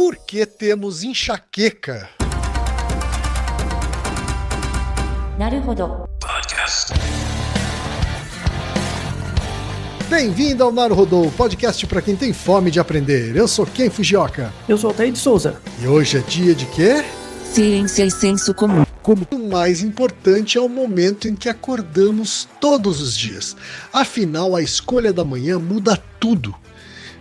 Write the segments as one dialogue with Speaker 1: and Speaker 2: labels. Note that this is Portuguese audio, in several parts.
Speaker 1: Por que temos enxaqueca?
Speaker 2: Naruhodo.
Speaker 1: Bem-vindo ao Naruhodo, podcast para quem tem fome de aprender. Eu sou Ken Fujioka.
Speaker 3: Eu sou Altair de Souza.
Speaker 1: E hoje é dia de quê?
Speaker 2: Ciência e senso comum.
Speaker 1: Como o mais importante é o momento em que acordamos todos os dias. Afinal, a escolha da manhã muda tudo.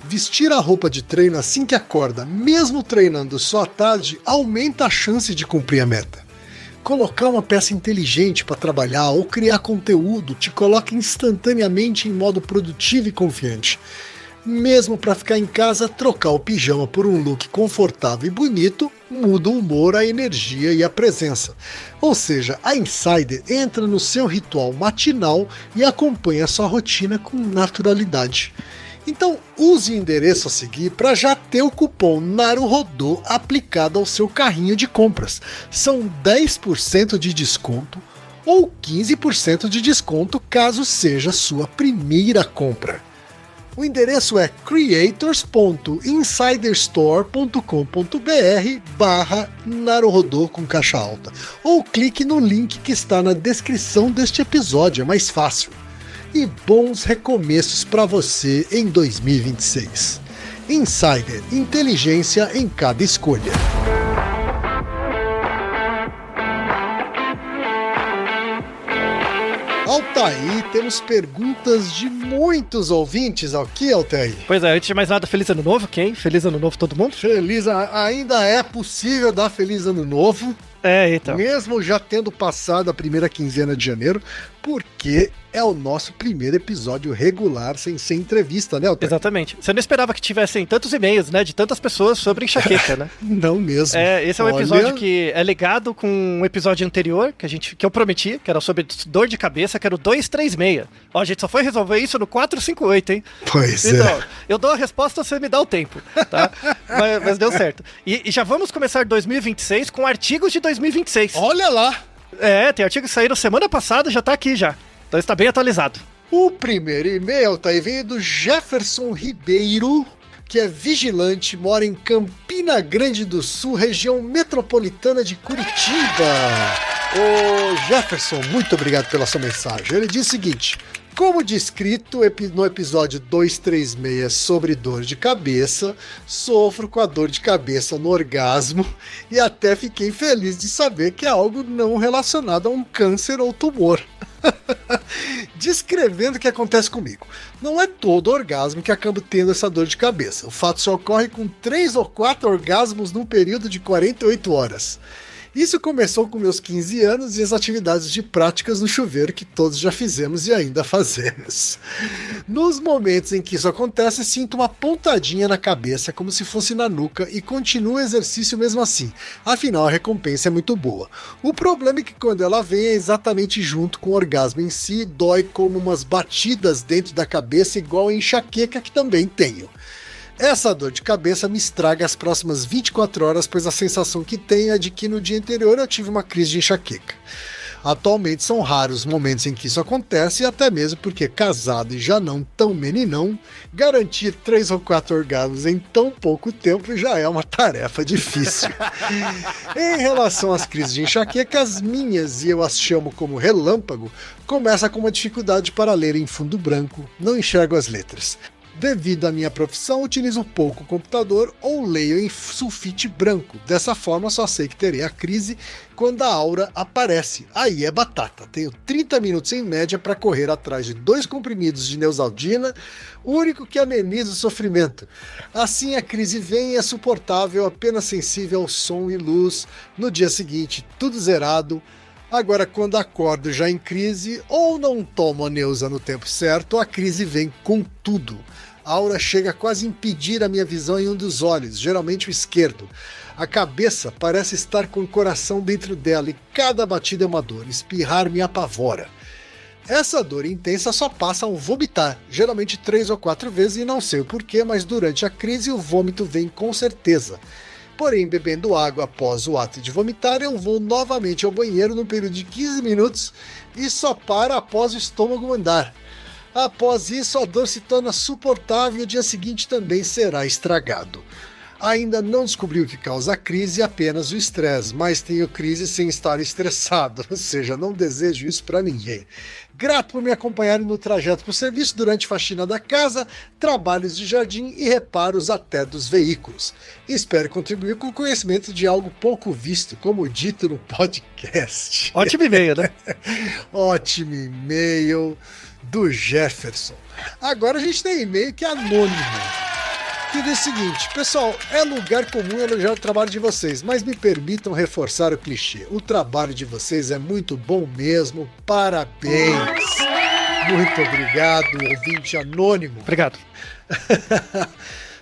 Speaker 1: Vestir a roupa de treino assim que acorda, mesmo treinando só à tarde, aumenta a chance de cumprir a meta. Colocar uma peça inteligente para trabalhar ou criar conteúdo te coloca instantaneamente em modo produtivo e confiante. Mesmo para ficar em casa, trocar o pijama por um look confortável e bonito muda o humor, a energia e a presença. Ou seja, a Insider entra no seu ritual matinal e acompanha sua rotina com naturalidade. Então use o endereço a seguir para já ter o cupom NARUHODO aplicado ao seu carrinho de compras. São 10% de desconto ou 15% de desconto caso seja sua primeira compra. O endereço é creatorspoinsiderstore.com.br/Naruhodo com caixa alta. Ou clique no link que está na descrição deste episódio, é mais fácil. E bons recomeços para você em 2026. Insider, inteligência em cada escolha. Altair, temos perguntas de muitos ouvintes aqui, Altair.
Speaker 3: Pois é, antes de mais nada, feliz ano novo, Ken? Feliz ano novo todo mundo?
Speaker 1: Ainda é possível dar feliz ano novo.
Speaker 3: Então.
Speaker 1: Mesmo já tendo passado a primeira quinzena de janeiro, porque é o nosso primeiro episódio regular sem ser entrevista, né, Altair?
Speaker 3: Exatamente. Você não esperava que tivessem tantos e-mails, né, de tantas pessoas sobre enxaqueca, né?
Speaker 1: Não mesmo.
Speaker 3: Esse é um episódio que é ligado com um episódio anterior que eu prometi, que era sobre dor de cabeça, que era o 236. Ó, a gente só foi resolver isso no 458, hein?
Speaker 1: Pois
Speaker 3: então, eu dou a resposta, você me dá o tempo, tá? mas deu certo. E já vamos começar 2026 com artigos de 2026.
Speaker 1: Olha lá!
Speaker 3: Tem artigos que saíram semana passada, já tá aqui já. Então está bem atualizado.
Speaker 1: O primeiro e-mail veio do Jefferson Ribeiro, que é vigilante, mora em Campina Grande do Sul, região metropolitana de Curitiba. Ô Jefferson, muito obrigado pela sua mensagem. Ele diz o seguinte: como descrito no episódio 236 sobre dor de cabeça, sofro com a dor de cabeça no orgasmo e até fiquei feliz de saber que é algo não relacionado a um câncer ou tumor. Descrevendo o que acontece comigo. Não é todo orgasmo que acabo tendo essa dor de cabeça. O fato só ocorre com 3 ou 4 orgasmos num período de 48 horas. Isso começou com meus 15 anos e as atividades de práticas no chuveiro que todos já fizemos e ainda fazemos. Nos momentos em que isso acontece, sinto uma pontadinha na cabeça, como se fosse na nuca, e continuo o exercício mesmo assim. Afinal, a recompensa é muito boa. O problema é que quando ela vem é exatamente junto com o orgasmo em si, dói como umas batidas dentro da cabeça, igual a enxaqueca que também tenho. Essa dor de cabeça me estraga as próximas 24 horas, pois a sensação que tenho é de que no dia anterior eu tive uma crise de enxaqueca. Atualmente são raros os momentos em que isso acontece, e até mesmo porque casado e já não tão meninão, garantir 3 ou 4 orgasmos em tão pouco tempo já é uma tarefa difícil. Em relação às crises de enxaqueca, as minhas, e eu as chamo como relâmpago, começa com uma dificuldade para ler em fundo branco, não enxergo as letras. Devido à minha profissão, utilizo pouco o computador ou leio em sulfite branco. Dessa forma, só sei que terei a crise quando a aura aparece. Aí é batata. Tenho 30 minutos em média para correr atrás de 2 comprimidos de Neosaldina, o único que ameniza o sofrimento. Assim a crise vem e é suportável, apenas sensível ao som e luz. No dia seguinte, tudo zerado. Agora, quando acordo já em crise ou não tomo a Neusa no tempo certo, a crise vem com tudo. A aura chega a quase impedir a minha visão em um dos olhos, geralmente o esquerdo. A cabeça parece estar com o coração dentro dela e cada batida é uma dor. Espirrar me apavora. Essa dor intensa só passa ao vomitar, geralmente 3 ou 4 vezes e não sei o porquê, mas durante a crise o vômito vem com certeza. Porém, bebendo água após o ato de vomitar, eu vou novamente ao banheiro no período de 15 minutos e só para após o estômago andar. Após isso, a dor se torna suportável e o dia seguinte também será estragado. Ainda não descobri o que causa a crise, apenas o estresse, mas tenho crise sem estar estressado, ou seja, não desejo isso para ninguém. Grato por me acompanharem no trajeto para o serviço durante faxina da casa, trabalhos de jardim e reparos até dos veículos. Espero contribuir com o conhecimento de algo pouco visto, como dito no podcast.
Speaker 3: Ótimo e-mail, né?
Speaker 1: Ótimo e-mail do Jefferson. Agora a gente tem e-mail que é anônimo. Que diz o seguinte: pessoal, é lugar comum elogiar o trabalho de vocês, mas me permitam reforçar o clichê. O trabalho de vocês é muito bom mesmo, parabéns. Muito obrigado, ouvinte anônimo.
Speaker 3: Obrigado.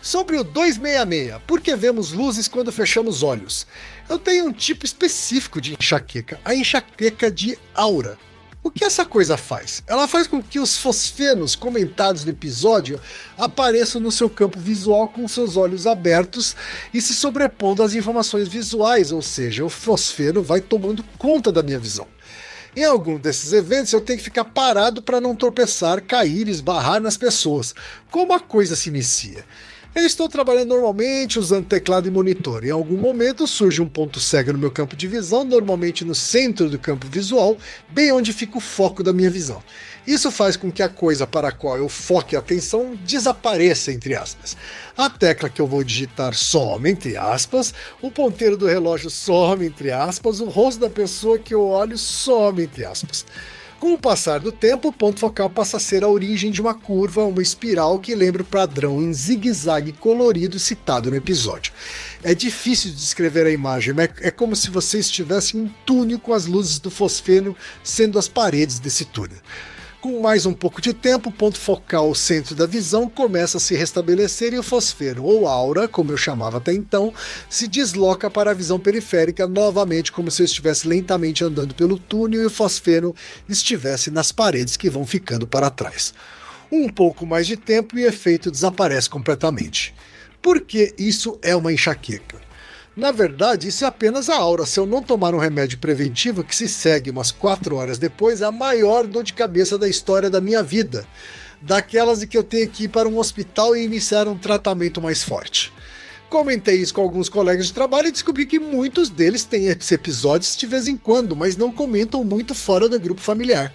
Speaker 1: Sobre o 266, por que vemos luzes quando fechamos olhos? Eu tenho um tipo específico de enxaqueca, a enxaqueca de aura. O que essa coisa faz? Ela faz com que os fosfenos comentados no episódio apareçam no seu campo visual com seus olhos abertos e se sobrepondo às informações visuais, ou seja, o fosfeno vai tomando conta da minha visão. Em algum desses eventos eu tenho que ficar parado para não tropeçar, cair e esbarrar nas pessoas. Como a coisa se inicia? Eu estou trabalhando normalmente usando teclado e monitor. Em algum momento surge um ponto cego no meu campo de visão, normalmente no centro do campo visual, bem onde fica o foco da minha visão. Isso faz com que a coisa para a qual eu foque a atenção desapareça, entre aspas. A tecla que eu vou digitar some, entre aspas, o ponteiro do relógio some, entre aspas, o rosto da pessoa que eu olho some, entre aspas. Com o passar do tempo, o ponto focal passa a ser a origem de uma curva, uma espiral que lembra o padrão em zigue-zague colorido citado no episódio. É difícil de descrever a imagem, mas é como se você estivesse em um túnel com as luzes do fosfeno sendo as paredes desse túnel. Com mais um pouco de tempo, o ponto focal, o centro da visão, começa a se restabelecer e o fosfeno, ou aura, como eu chamava até então, se desloca para a visão periférica novamente, como se eu estivesse lentamente andando pelo túnel e o fosfeno estivesse nas paredes que vão ficando para trás. Um pouco mais de tempo e o efeito desaparece completamente. Por que isso é uma enxaqueca? Na verdade, isso é apenas a aura. Se eu não tomar um remédio preventivo que se segue umas 4 horas depois, é a maior dor de cabeça da história da minha vida. Daquelas de que eu tenho que ir para um hospital e iniciar um tratamento mais forte. Comentei isso com alguns colegas de trabalho e descobri que muitos deles têm esses episódios de vez em quando, mas não comentam muito fora do grupo familiar.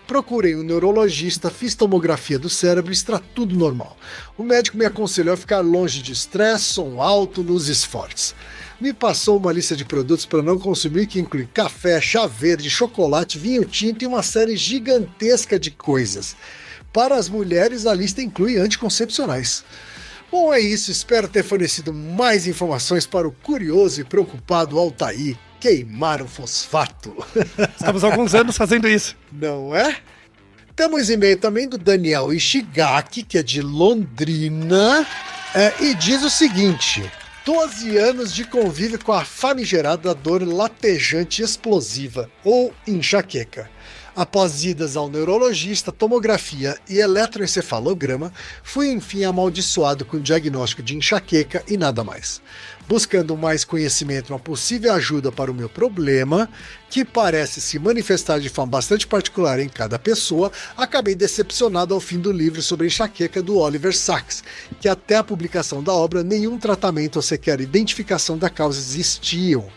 Speaker 1: Procurei um neurologista, fiz tomografia do cérebro e está tudo normal. O médico me aconselhou a ficar longe de estresse, som alto, luzes fortes. Me passou uma lista de produtos para não consumir que inclui café, chá verde, chocolate, vinho tinto e uma série gigantesca de coisas. Para as mulheres, a lista inclui anticoncepcionais. Bom, é isso. Espero ter fornecido mais informações para o curioso e preocupado Altair. Queimar o fosfato.
Speaker 3: Estamos há alguns anos fazendo isso.
Speaker 1: Não é? Temos e-mail também do Daniel Ishigaki, que é de Londrina, e diz o seguinte: 12 anos de convívio com a famigerada dor latejante explosiva, ou enxaqueca. Após idas ao neurologista, tomografia e eletroencefalograma, fui enfim amaldiçoado com o diagnóstico de enxaqueca e nada mais. Buscando mais conhecimento e uma possível ajuda para o meu problema, que parece se manifestar de forma bastante particular em cada pessoa, acabei decepcionado ao fim do livro sobre enxaqueca do Oliver Sacks, que até a publicação da obra nenhum tratamento ou sequer identificação da causa existiam.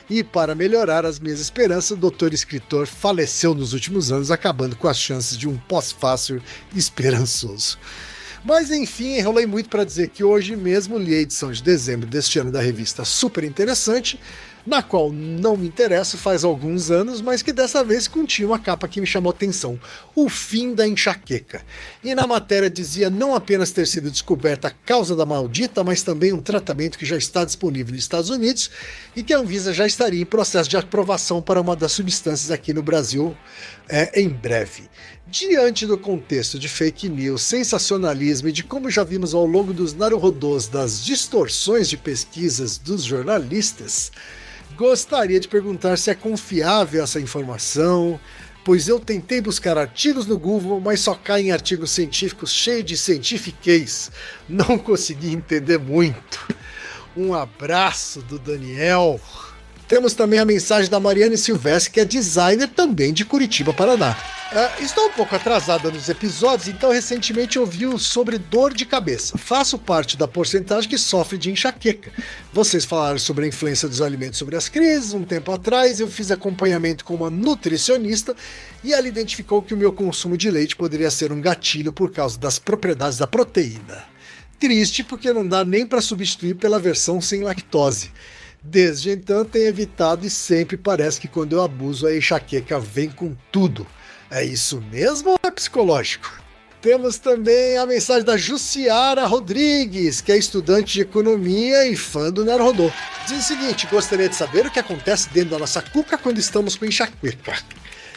Speaker 1: E para melhorar as minhas esperanças, o doutor escritor faleceu nos últimos anos, acabando com as chances de um pós-fácil esperançoso. Mas enfim, enrolei muito para dizer que hoje mesmo li a edição de dezembro deste ano da revista Super Interessante, na qual não me interesso faz alguns anos, mas que dessa vez continha uma capa que me chamou a atenção: O Fim da Enxaqueca. E na matéria dizia não apenas ter sido descoberta a causa da maldita, mas também um tratamento que já está disponível nos Estados Unidos e que a Anvisa já estaria em processo de aprovação para uma das substâncias aqui no Brasil em breve. Diante do contexto de fake news, sensacionalismo e de como já vimos ao longo dos naruhodôs das distorções de pesquisas dos jornalistas, gostaria de perguntar se é confiável essa informação, pois eu tentei buscar artigos no Google, mas só cai em artigos científicos cheios de cientifiquez. Não consegui entender muito. Um abraço do Daniel. Temos também a mensagem da Mariane Silvestre, que é designer também de Curitiba, Paraná. Estou um pouco atrasada nos episódios, então recentemente ouvi sobre dor de cabeça. Faço parte da porcentagem que sofre de enxaqueca. Vocês falaram sobre a influência dos alimentos sobre as crises. Um tempo atrás eu fiz acompanhamento com uma nutricionista e ela identificou que o meu consumo de leite poderia ser um gatilho por causa das propriedades da proteína. Triste porque não dá nem para substituir pela versão sem lactose. Desde então tenho evitado e sempre parece que quando eu abuso a enxaqueca vem com tudo. É isso mesmo ou é psicológico? Temos também a mensagem da Jussiara Rodrigues, que é estudante de economia e fã do Naruhodô. Diz o seguinte: gostaria de saber o que acontece dentro da nossa cuca quando estamos com enxaqueca.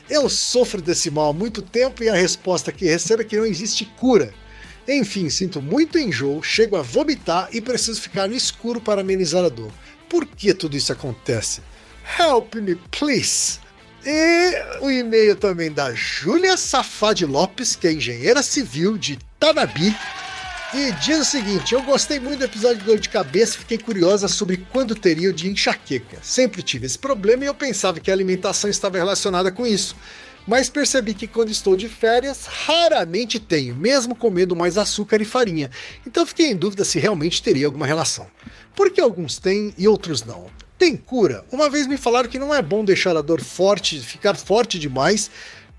Speaker 1: Eu sofro desse mal há muito tempo e a resposta que recebo é que não existe cura. Enfim, sinto muito enjoo, chego a vomitar e preciso ficar no escuro para amenizar a dor. Por que tudo isso acontece? Help me, please! E o e-mail também da Júlia Safadi Lopes, que é engenheira civil de Tanabi, e diz o seguinte: eu gostei muito do episódio de dor de cabeça e fiquei curiosa sobre quando teria o de enxaqueca. Sempre tive esse problema e eu pensava que a alimentação estava relacionada com isso, mas percebi que quando estou de férias, raramente tenho, mesmo comendo mais açúcar e farinha. Então fiquei em dúvida se realmente teria alguma relação. Porque alguns têm e outros não. Tem cura? Uma vez me falaram que não é bom deixar a dor ficar forte demais,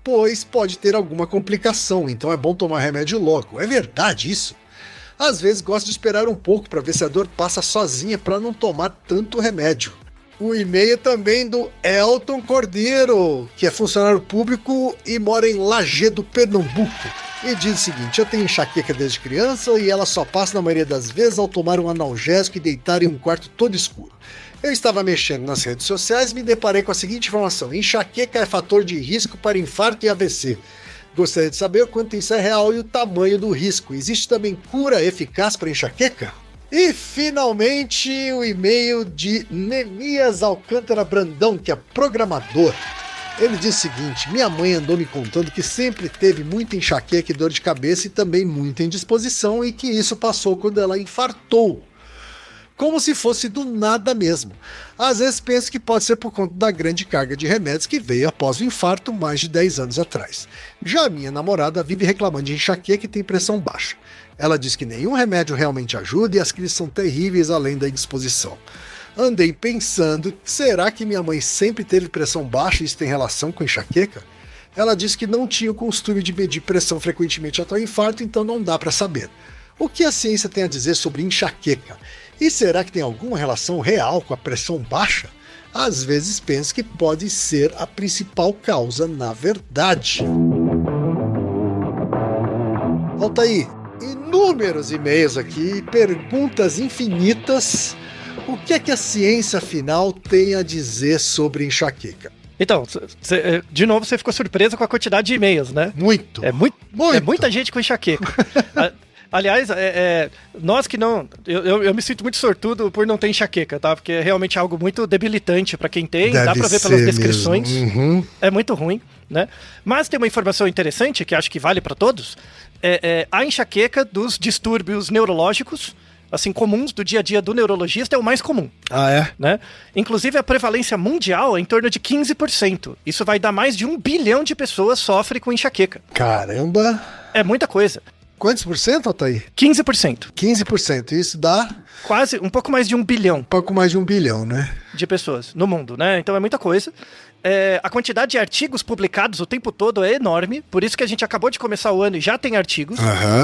Speaker 1: pois pode ter alguma complicação, então é bom tomar remédio logo. É verdade isso? Às vezes gosto de esperar um pouco para ver se a dor passa sozinha para não tomar tanto remédio. O e-mail também do Elton Cordeiro, que é funcionário público e mora em Lagedo, Pernambuco. E diz o seguinte: eu tenho enxaqueca desde criança e ela só passa na maioria das vezes ao tomar um analgésico e deitar em um quarto todo escuro. Eu estava mexendo nas redes sociais e me deparei com a seguinte informação: enxaqueca é fator de risco para infarto e AVC. Gostaria de saber o quanto isso é real e o tamanho do risco. Existe também cura eficaz para enxaqueca? E finalmente o e-mail de Nemias Alcântara Brandão, que é programador. Ele diz o seguinte: minha mãe andou me contando que sempre teve muita enxaqueca e dor de cabeça e também muita indisposição e que isso passou quando ela infartou. Como se fosse do nada mesmo. Às vezes penso que pode ser por conta da grande carga de remédios que veio após o infarto mais de 10 anos atrás. Já minha namorada vive reclamando de enxaqueca e tem pressão baixa. Ela diz que nenhum remédio realmente ajuda e as crises são terríveis além da indisposição. Andei pensando, será que minha mãe sempre teve pressão baixa e isso tem relação com enxaqueca? Ela disse que não tinha o costume de medir pressão frequentemente até o infarto, então não dá para saber. O que a ciência tem a dizer sobre enxaqueca? E será que tem alguma relação real com a pressão baixa? Às vezes penso que pode ser a principal causa, na verdade. Volta aí. Inúmeros e-mails aqui, perguntas infinitas. O que é que a ciência afinal tem a dizer sobre enxaqueca?
Speaker 3: Então, de novo você ficou surpreso com a quantidade de e-mails, né?
Speaker 1: Muito.
Speaker 3: É muita gente com enxaqueca. Aliás, nós que não... Eu me sinto muito sortudo por não ter enxaqueca, tá? Porque é realmente algo muito debilitante para quem tem. Dá para ver pelas descrições.
Speaker 1: Uhum.
Speaker 3: É muito ruim, né? Mas tem uma informação interessante que acho que vale para todos. A enxaqueca dos distúrbios neurológicos, assim, comuns do dia a dia do neurologista, é o mais comum.
Speaker 1: Ah, é?
Speaker 3: Né? Inclusive, a prevalência mundial é em torno de 15%. Isso vai dar mais de 1 bilhão de pessoas sofrem com enxaqueca.
Speaker 1: Caramba!
Speaker 3: É muita coisa.
Speaker 1: Quantos por cento, Altair?
Speaker 3: 15%.
Speaker 1: 15%. Isso dá...
Speaker 3: quase um pouco mais de 1 bilhão.
Speaker 1: Um pouco mais de 1 bilhão, né?
Speaker 3: De pessoas no mundo, né? Então é muita coisa. A quantidade de artigos publicados o tempo todo é enorme, por isso que a gente acabou de começar o ano e já tem artigos,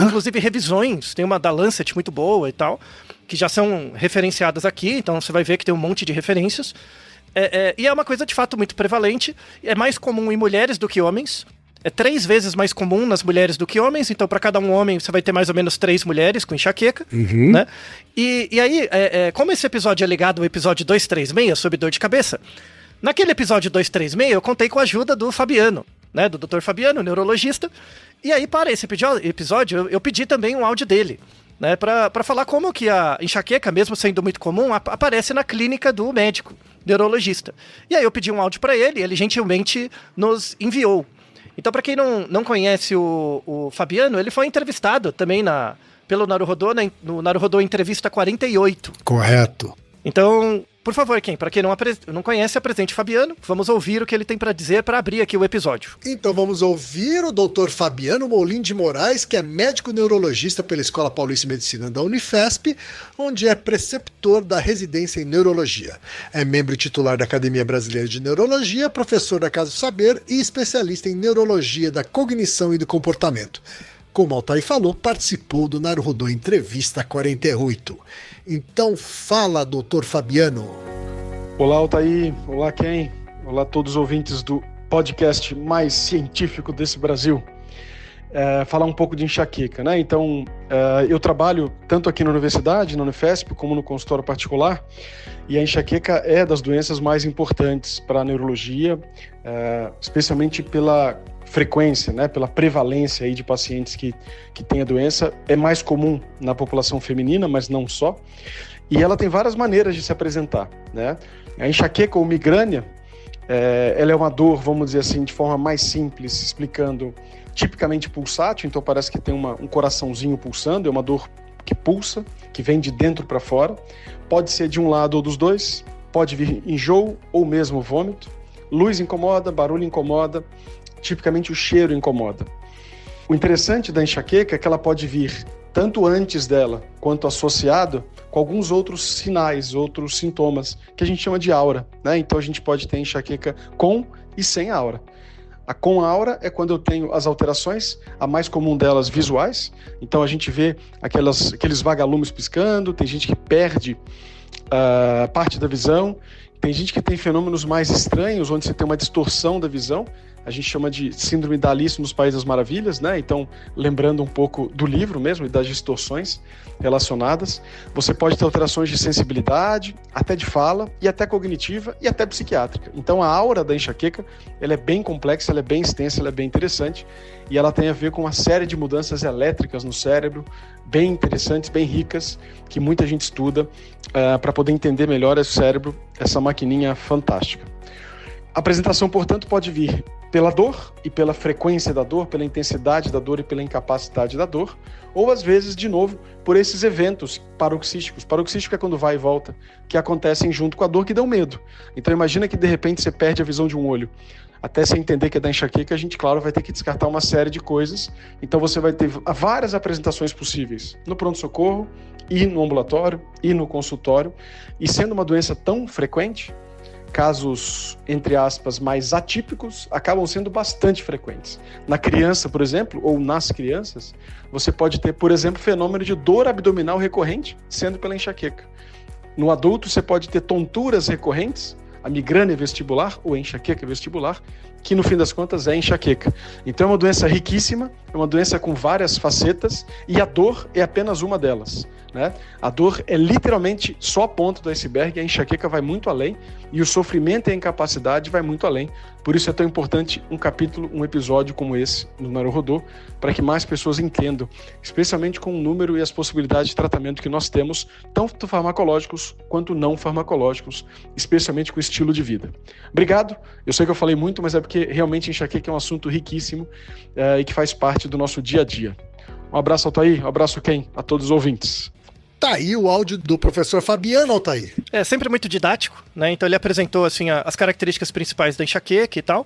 Speaker 3: inclusive revisões, tem uma da Lancet muito boa e tal, que já são referenciadas aqui, então você vai ver que tem um monte de referências. E é uma coisa de fato muito prevalente, é mais comum em mulheres do que homens, é 3 vezes mais comum nas mulheres do que homens, então para cada um homem você vai ter mais ou menos 3 mulheres com enxaqueca, né? E aí, como esse episódio é ligado ao episódio 236 sobre dor de cabeça, naquele episódio 236 eu contei com a ajuda do Fabiano, né? Do Dr. Fabiano, neurologista, e aí para esse episódio eu pedi também um áudio dele, né? Para falar como que a enxaqueca, mesmo sendo muito comum, aparece na clínica do médico neurologista. E aí eu pedi um áudio para ele, ele gentilmente nos enviou. Então, para quem não conhece o Fabiano, ele foi entrevistado também pelo Naruhodô, no Naruhodô Entrevista 48.
Speaker 1: Correto.
Speaker 3: Então, Por favor, Ken, para quem não conhece, apresente Fabiano. Vamos ouvir o que ele tem para dizer para abrir aqui o episódio.
Speaker 1: Então vamos ouvir o Dr. Fabiano Molim de Moraes, que é médico neurologista pela Escola Paulista de Medicina da Unifesp, onde é preceptor da residência em neurologia. É membro titular da Academia Brasileira de Neurologia, professor da Casa do Saber e especialista em neurologia da cognição e do comportamento. Como Altair falou, participou do Naruhodô Entrevista 48. Então fala, doutor Fabiano.
Speaker 4: Olá, Altair. Olá, Ken. Olá a todos os ouvintes do podcast mais científico desse Brasil. Falar um pouco de enxaqueca, né? Então, eu trabalho tanto aqui na universidade, na Unifesp, como no consultório particular, e a enxaqueca é das doenças mais importantes para a neurologia, especialmente pela frequência, né, pela prevalência aí de pacientes que têm a doença. É mais comum na população feminina, mas não só. E ela tem várias maneiras de se apresentar, né? A enxaqueca ou migrânia, ela é uma dor, vamos dizer assim, de forma mais simples, explicando, tipicamente pulsátil, então parece que tem um coraçãozinho pulsando, é uma dor que pulsa, que vem de dentro para fora. Pode ser de um lado ou dos dois, pode vir enjoo ou mesmo vômito. Luz incomoda, barulho incomoda, tipicamente o cheiro incomoda. O interessante da enxaqueca é que ela pode vir tanto antes dela, quanto associado com alguns outros sinais, outros sintomas, que a gente chama de aura, né? Então a gente pode ter enxaqueca com e sem aura. A com aura é quando eu tenho as alterações, a mais comum delas visuais, então a gente vê aqueles vagalumes piscando, tem gente que perde parte da visão, tem gente que tem fenômenos mais estranhos, onde você tem uma distorção da visão. A gente chama de síndrome da Alice nos Países das Maravilhas, né? Então, lembrando um pouco do livro mesmo e das distorções relacionadas. Você pode ter alterações de sensibilidade, até de fala, e até cognitiva, e até psiquiátrica. Então, a aura da enxaqueca, ela é bem complexa, ela é bem extensa, ela é bem interessante, e ela tem a ver com uma série de mudanças elétricas no cérebro, bem interessantes, bem ricas, que muita gente estuda para poder entender melhor esse cérebro, essa maquininha fantástica. A apresentação, portanto, pode vir pela dor e pela frequência da dor, pela intensidade da dor e pela incapacidade da dor, ou às vezes, de novo, por esses eventos paroxísticos. Paroxístico é quando vai e volta, que acontecem junto com a dor, que dão medo. Então imagina que de repente você perde a visão de um olho. Até você entender que é da enxaqueca, a gente, claro, vai ter que descartar uma série de coisas. Então você vai ter várias apresentações possíveis no pronto-socorro, e no ambulatório, e no consultório. E sendo uma doença tão frequente, casos, entre aspas, mais atípicos acabam sendo bastante frequentes. Na criança, por exemplo, ou nas crianças, você pode ter, por exemplo, fenômeno de dor abdominal recorrente, sendo pela enxaqueca. No adulto, você pode ter tonturas recorrentes, a migrânia vestibular ou a enxaqueca vestibular, que no fim das contas é enxaqueca. Então é uma doença riquíssima, é uma doença com várias facetas, e a dor é apenas uma delas, né? A dor é literalmente só a ponta do iceberg, a enxaqueca vai muito além, e o sofrimento e a incapacidade vai muito além. Por isso é tão importante um capítulo, um episódio como esse no Naruhodô, para que mais pessoas entendam, especialmente com o número e as possibilidades de tratamento que nós temos, tanto farmacológicos quanto não farmacológicos, especialmente com o estilo de vida. Obrigado, eu sei que eu falei muito, mas é porque realmente enxaqueca é um assunto riquíssimo e que faz parte do nosso dia a dia. Um abraço, Altair, um abraço, Ken, a todos os ouvintes.
Speaker 1: Tá aí o áudio do professor Fabiano, Altair.
Speaker 3: É sempre muito didático, né? Então ele apresentou assim as características principais da enxaqueca e tal.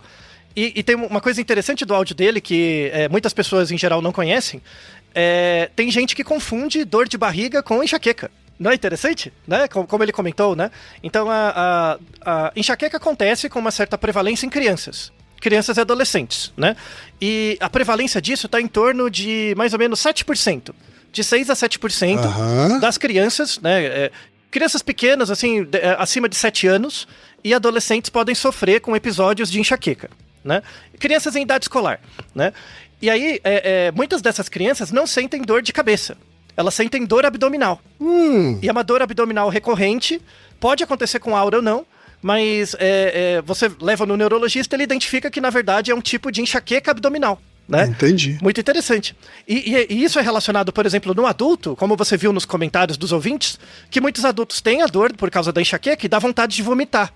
Speaker 3: E tem uma coisa interessante do áudio dele que muitas pessoas em geral não conhecem. Tem gente que confunde dor de barriga com enxaqueca. Não é interessante? Né? Como ele comentou, né? Então a enxaqueca acontece com uma certa prevalência em crianças e adolescentes, né? E a prevalência disso está em torno de mais ou menos 7%. De 6 a 7% das crianças, né? Crianças pequenas, assim, acima de 7 anos, e adolescentes podem sofrer com episódios de enxaqueca, né? Crianças em idade escolar, né? E aí, muitas dessas crianças não sentem dor de cabeça. Elas sentem dor abdominal. E é uma dor abdominal recorrente, pode acontecer com aura ou não, mas você leva no neurologista, ele identifica que, na verdade, é um tipo de enxaqueca abdominal. Né?
Speaker 1: Entendi.
Speaker 3: Muito interessante. E isso é relacionado, por exemplo, no adulto, como você viu nos comentários dos ouvintes, que muitos adultos têm a dor por causa da enxaqueca e dá vontade de vomitar.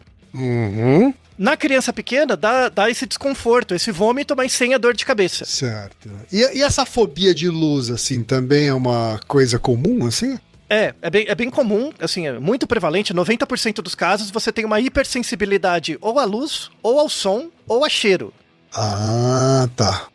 Speaker 3: Na criança pequena, dá esse desconforto, esse vômito, mas sem a dor de cabeça.
Speaker 1: Certo. E essa fobia de luz, assim, também é uma coisa comum, assim?
Speaker 3: É bem comum, assim, é muito prevalente, 90% dos casos você tem uma hipersensibilidade ou à luz, ou ao som, ou a cheiro.
Speaker 1: Ah, tá.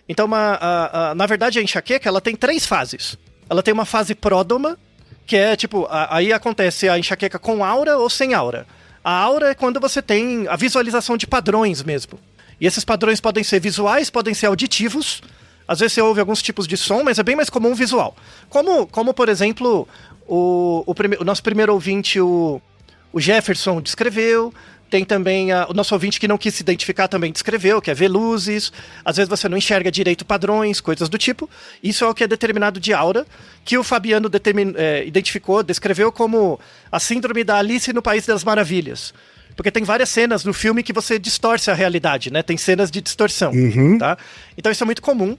Speaker 3: Então, na verdade, a enxaqueca, ela tem 3 fases. Ela tem uma fase pródroma, que é, tipo, aí acontece a enxaqueca com aura ou sem aura. A aura é quando você tem a visualização de padrões mesmo. E esses padrões podem ser visuais, podem ser auditivos. Às vezes você ouve alguns tipos de som, mas é bem mais comum visual. Como por exemplo, o nosso primeiro ouvinte, o Jefferson, descreveu. Tem também o nosso ouvinte que não quis se identificar também descreveu, que é ver luzes. Às vezes você não enxerga direito padrões, coisas do tipo. Isso é o que é determinado de aura, que o Fabiano descreveu como a síndrome da Alice no País das Maravilhas. Porque tem várias cenas no filme que você distorce a realidade, né? Tem cenas de distorção, tá? Então isso é muito comum.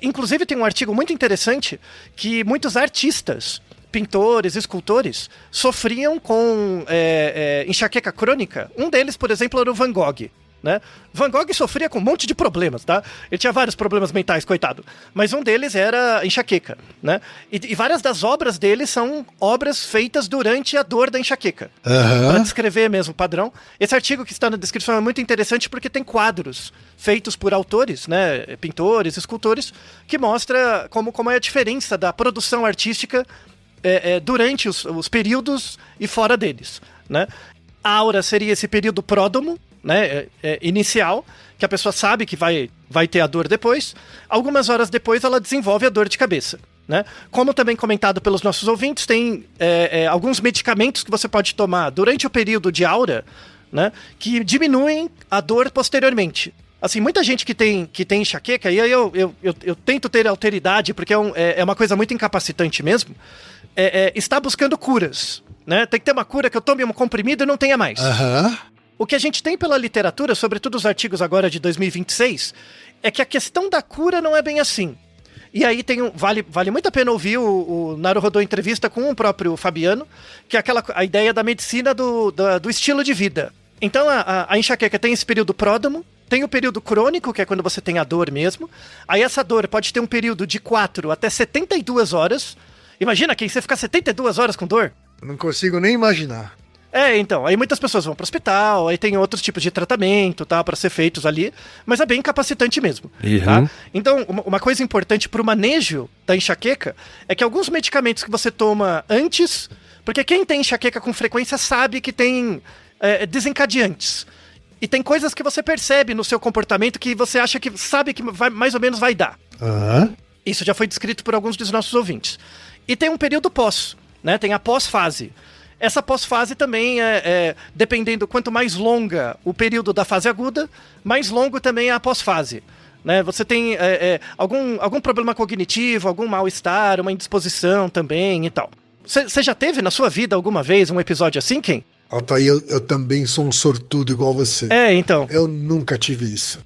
Speaker 3: Inclusive tem um artigo muito interessante que muitos artistas, pintores, escultores, sofriam com enxaqueca crônica. Um deles, por exemplo, era o Van Gogh. Né? Van Gogh sofria com um monte de problemas, tá? Ele tinha vários problemas mentais, coitado. Mas um deles era enxaqueca, né? E várias das obras dele são obras feitas durante a dor da enxaqueca. Para descrever mesmo o padrão. Esse artigo que está na descrição é muito interessante porque tem quadros feitos por autores, né? Pintores, escultores, que mostra como é a diferença da produção artística durante os períodos e fora deles, né? A aura seria esse período pródromo, né, inicial, que a pessoa sabe que vai ter a dor depois. Algumas horas depois ela desenvolve a dor de cabeça, né? Como também comentado pelos nossos ouvintes, tem alguns medicamentos que você pode tomar durante o período de aura, né, que diminuem a dor posteriormente. Assim, muita gente que tem enxaqueca, e aí eu tento ter alteridade, porque é uma coisa muito incapacitante mesmo, está buscando curas, né? Tem que ter uma cura que eu tome um comprimido e não tenha mais. O que a gente tem pela literatura, sobretudo os artigos agora de 2026, é que a questão da cura não é bem assim. E aí vale muito a pena ouvir o Naruhodô entrevista com o próprio Fabiano, que é a ideia da medicina do estilo de vida. Então a enxaqueca tem esse período pródromo, tem o período crônico, que é quando você tem a dor mesmo. Aí essa dor pode ter um período de 4 até 72 horas. Imagina, quem você ficar 72 horas com dor?
Speaker 1: Não consigo nem imaginar.
Speaker 3: Então, aí muitas pessoas vão para o hospital, aí tem outros tipos de tratamento, tá, para ser feitos ali, mas é bem incapacitante mesmo, tá? Então, uma coisa importante para o manejo da enxaqueca é que alguns medicamentos que você toma antes, porque quem tem enxaqueca com frequência sabe que tem desencadeantes, e tem coisas que você percebe no seu comportamento que você acha que sabe que mais ou menos vai dar. Isso já foi descrito por alguns dos nossos ouvintes. E tem um período pós, né? Tem a pós-fase. Essa pós-fase também dependendo, quanto mais longa o período da fase aguda, mais longo também é a pós-fase. Né? Você tem algum problema cognitivo, algum mal-estar, uma indisposição também e tal. Você já teve na sua vida alguma vez um episódio assim, Ken?
Speaker 1: Altair, eu também sou um sortudo igual você.
Speaker 3: Então.
Speaker 1: Eu nunca tive isso.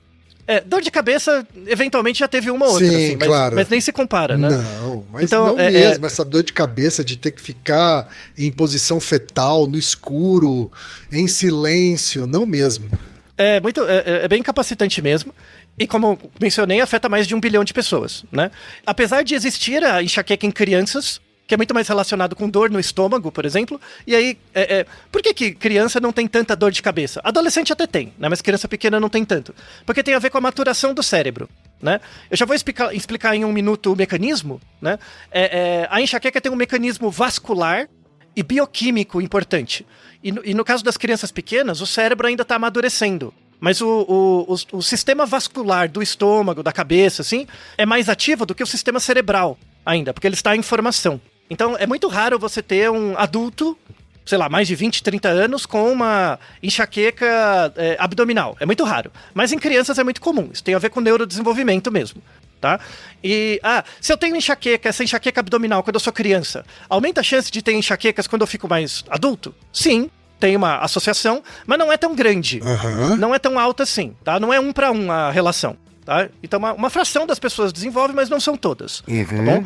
Speaker 3: Dor de cabeça, eventualmente já teve uma ou outra,
Speaker 1: sim,
Speaker 3: assim,
Speaker 1: claro.
Speaker 3: Mas nem se compara, né?
Speaker 1: Não, mas
Speaker 3: então,
Speaker 1: não mesmo. Essa dor de cabeça de ter que ficar em posição fetal, no escuro, em silêncio, não mesmo.
Speaker 3: É bem incapacitante mesmo. E como mencionei, afeta mais de 1 bilhão de pessoas, né? Apesar de existir a enxaqueca em crianças, que é muito mais relacionado com dor no estômago, por exemplo. E aí, por que criança não tem tanta dor de cabeça? Adolescente até tem, né? Mas criança pequena não tem tanto. Porque tem a ver com a maturação do cérebro, né? Eu já vou explicar em 1 minuto o mecanismo, né? A enxaqueca tem um mecanismo vascular e bioquímico importante. E no caso das crianças pequenas, o cérebro ainda está amadurecendo. Mas o sistema vascular do estômago, da cabeça, assim, é mais ativo do que o sistema cerebral ainda, porque ele está em formação. Então, é muito raro você ter um adulto, sei lá, mais de 20, 30 anos, com uma enxaqueca abdominal. É muito raro. Mas em crianças é muito comum. Isso tem a ver com neurodesenvolvimento mesmo, tá? E, se eu tenho essa enxaqueca abdominal quando eu sou criança, aumenta a chance de ter enxaquecas quando eu fico mais adulto? Sim, tem uma associação, mas não é tão grande. Não é tão alta assim, tá? Não é 1 para 1 a relação. Tá? Então, uma fração das pessoas desenvolve, mas não são todas. Tá bom?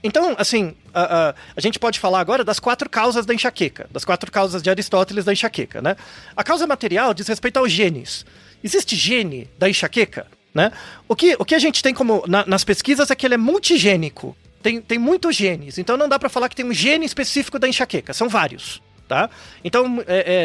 Speaker 3: Então, assim, a gente pode falar agora das 4 causas da enxaqueca, das 4 causas de Aristóteles da enxaqueca, né? A causa material diz respeito aos genes. Existe gene da enxaqueca, né? O que a gente tem como nas pesquisas é que ele é multigênico. tem muitos genes, então não dá pra falar que tem um gene específico da enxaqueca, são vários, tá? Então,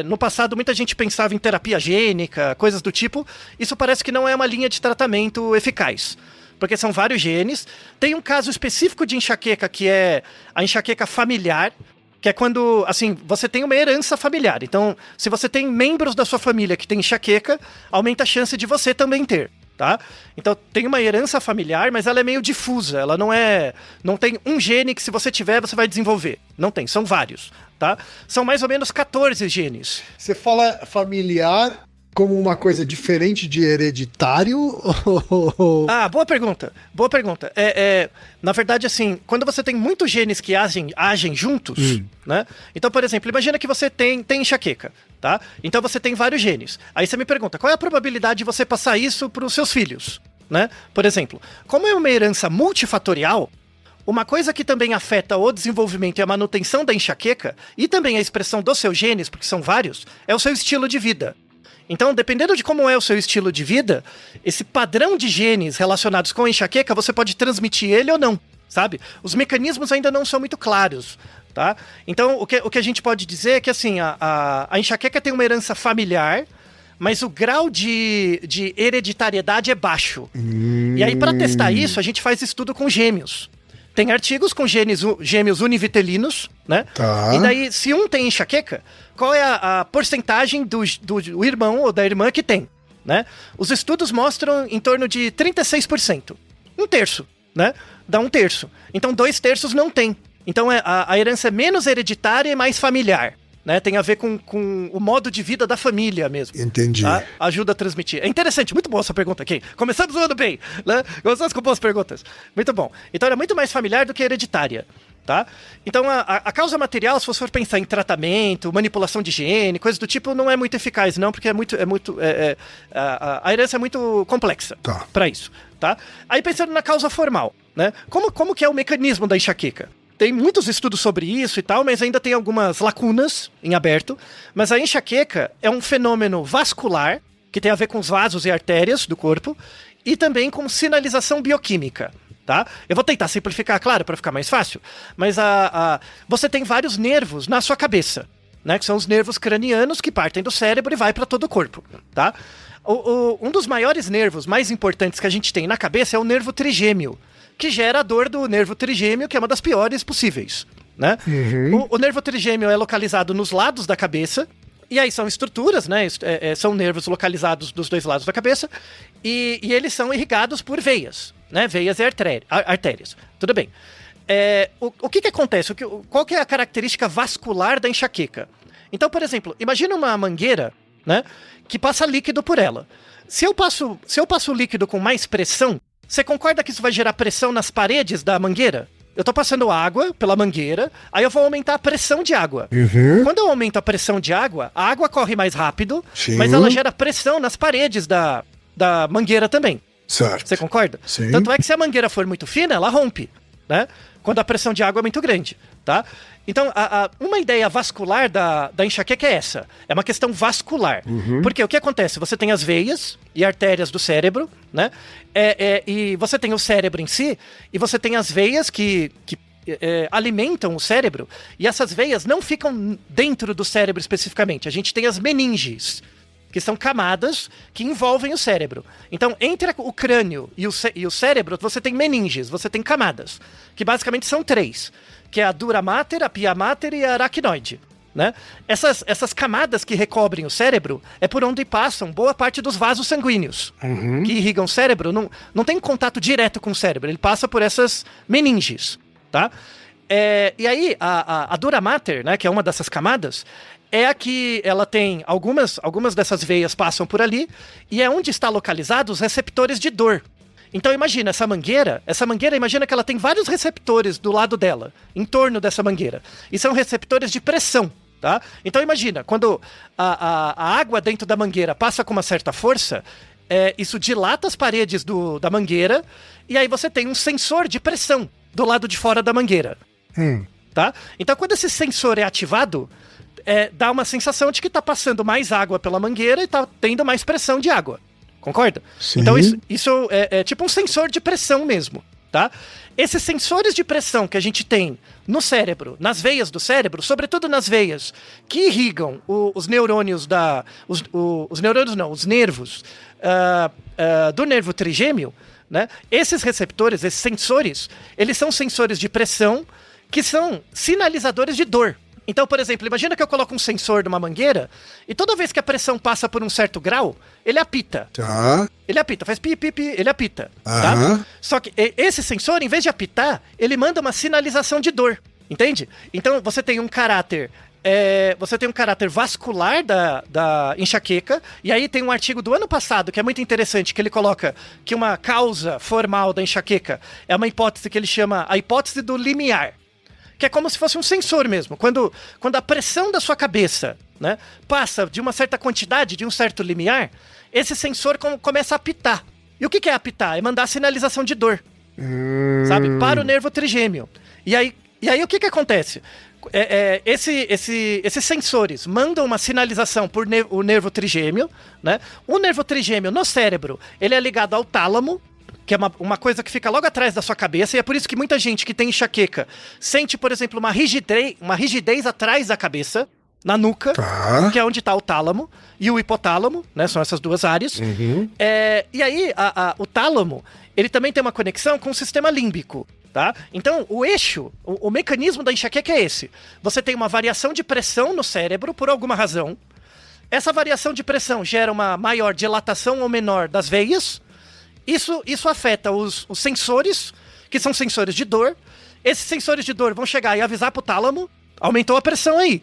Speaker 3: no passado, muita gente pensava em terapia gênica, coisas do tipo. Isso parece que não é uma linha de tratamento eficaz, porque são vários genes. Tem um caso específico de enxaqueca, que é a enxaqueca familiar, que é quando, assim, você tem uma herança familiar. Então, se você tem membros da sua família que tem enxaqueca, aumenta a chance de você também ter. Tá? Então tem uma herança familiar, mas ela é meio difusa, ela não tem um gene que se você tiver, você vai desenvolver. Não tem, são vários, tá? São mais ou menos 14 genes.
Speaker 1: Você fala familiar como uma coisa diferente de hereditário?
Speaker 3: Ah, boa pergunta. Na verdade, assim, quando você tem muitos genes que agem juntos, né? Então, por exemplo, imagina que você tem enxaqueca, tá? Então você tem vários genes. Aí você me pergunta, qual é a probabilidade de você passar isso para os seus filhos, né? Por exemplo, como é uma herança multifatorial, uma coisa que também afeta o desenvolvimento e a manutenção da enxaqueca, e também a expressão dos seus genes, porque são vários, é o seu estilo de vida. Então, dependendo de como é o seu estilo de vida, esse padrão de genes relacionados com a enxaqueca, você pode transmitir ele ou não, sabe? Os mecanismos ainda não são muito claros, tá? Então, o que a gente pode dizer é que, assim, a enxaqueca tem uma herança familiar, mas o grau de hereditariedade é baixo. E aí, para testar isso, a gente faz estudo com gêmeos. Tem artigos com gêmeos univitelinos, né?
Speaker 1: Tá.
Speaker 3: E daí, se um tem enxaqueca, qual é a porcentagem do irmão ou da irmã que tem, né? Os estudos mostram em torno de 36%. Um terço, né? Dá um terço. Então, 2/3 não tem. Então, a herança é menos hereditária e mais familiar, né? Tem a ver com o modo de vida da família mesmo.
Speaker 1: Entendi.
Speaker 3: Tá? Ajuda a transmitir. É interessante, muito boa essa pergunta aqui. Começamos o ano bem, né? Começamos com boas perguntas. Muito bom. Então, é muito mais familiar do que hereditária. Tá? Então, a causa material, se você for pensar em tratamento, manipulação de gene, coisas do tipo, não é muito eficaz, não, porque a herança é muito complexa para isso. Tá? Aí, pensando na causa formal, né? Como que é o mecanismo da enxaqueca? Tem muitos estudos sobre isso e tal, mas ainda tem algumas lacunas em aberto. Mas a enxaqueca é um fenômeno vascular, que tem a ver com os vasos e artérias do corpo, e também com sinalização bioquímica. Tá? Eu vou tentar simplificar, claro, para ficar mais fácil, mas você tem vários nervos na sua cabeça, né? Que são os nervos cranianos que partem do cérebro e vai para todo o corpo. Tá? Um dos maiores nervos mais importantes que a gente tem na cabeça é o nervo trigêmeo, que gera a dor do nervo trigêmeo, que é uma das piores possíveis. Né? O nervo trigêmeo é localizado nos lados da cabeça, e aí são estruturas, né? São nervos localizados dos dois lados da cabeça, e eles são irrigados por veias, né? Veias e artérias. Tudo bem. O que acontece? Qual que é a característica vascular da enxaqueca? Então, por exemplo, imagina uma mangueira, né? Que passa líquido por ela. Se eu passo o líquido com mais pressão, você concorda que isso vai gerar pressão nas paredes da mangueira? Eu tô passando água pela mangueira, aí eu vou aumentar a pressão de água. Quando eu aumento a pressão de água, a água corre mais rápido, mas ela gera pressão nas paredes da mangueira também.
Speaker 1: Certo.
Speaker 3: Você concorda?
Speaker 1: Sim.
Speaker 3: Tanto é que se a mangueira for muito fina, ela rompe, né? Quando a pressão de água é muito grande, tá? Então, uma ideia vascular da enxaqueca é essa. É uma questão vascular. Porque o que acontece? Você tem as veias e artérias do cérebro, né? E você tem o cérebro em si, e você tem as veias que alimentam o cérebro, e essas veias não ficam dentro do cérebro especificamente. A gente tem as meninges, que são camadas que envolvem o cérebro. Então, entre o crânio e o cérebro, você tem meninges, você tem camadas, que basicamente são 3, que é a dura mater, a pia mater e a aracnoide. Né? Essas camadas que recobrem o cérebro é por onde passam boa parte dos vasos sanguíneos que irrigam o cérebro. Não tem contato direto com o cérebro, ele passa por essas meninges. Tá? E aí, a dura mater, né, que é uma dessas camadas, é a que ela tem algumas dessas veias passam por ali, e é onde está localizado os receptores de dor. Então imagina, essa mangueira, imagina que ela tem vários receptores do lado dela, em torno dessa mangueira, e são receptores de pressão. Tá? Então imagina, quando a água dentro da mangueira passa com uma certa força, isso dilata as paredes da mangueira, e aí você tem um sensor de pressão do lado de fora da mangueira. Tá? Então quando esse sensor é ativado, dá uma sensação de que está passando mais água pela mangueira e está tendo mais pressão de água. Concorda?
Speaker 1: Sim.
Speaker 3: Então isso é tipo um sensor de pressão mesmo. tá? Esses sensores de pressão que a gente tem no cérebro, nas veias do cérebro, sobretudo nas veias que irrigam os neurônios os neurônios não, os nervos do nervo trigêmeo, né? Esses receptores, esses sensores, eles são sensores de pressão que são sinalizadores de dor. Então, por exemplo, imagina que eu coloco um sensor numa mangueira e toda vez que a pressão passa por um certo grau, ele apita.
Speaker 1: Tá.
Speaker 3: Ele apita, faz pi, pi, pi, ele apita. Tá? Só que esse sensor, em vez de apitar, ele manda uma sinalização de dor. Entende? Então, você tem um caráter vascular da enxaqueca, e aí tem um artigo do ano passado que é muito interessante, que ele coloca que uma causa formal da enxaqueca é uma hipótese que ele chama a hipótese do limiar, que é como se fosse um sensor mesmo. Quando a pressão da sua cabeça, né, passa de uma certa quantidade, de um certo limiar, esse sensor começa a apitar. E o que é apitar? É mandar sinalização de dor, sabe? Para o nervo trigêmeo. E aí o que acontece? Esses sensores mandam uma sinalização por o nervo trigêmeo, né? O nervo trigêmeo no cérebro, ele é ligado ao tálamo, que é uma coisa que fica logo atrás da sua cabeça, e é por isso que muita gente que tem enxaqueca sente, por exemplo, uma rigidez atrás da cabeça, na nuca, que é onde está o tálamo, e o hipotálamo, né? São essas duas áreas. E aí, o tálamo, ele também tem uma conexão com o sistema límbico. Tá? Então, o eixo, o mecanismo da enxaqueca é esse. Você tem uma variação de pressão no cérebro, por alguma razão. Essa variação de pressão gera uma maior dilatação ou menor das veias. Isso afeta os sensores, que são sensores de dor. Esses sensores de dor vão chegar e avisar pro tálamo, aumentou a pressão aí.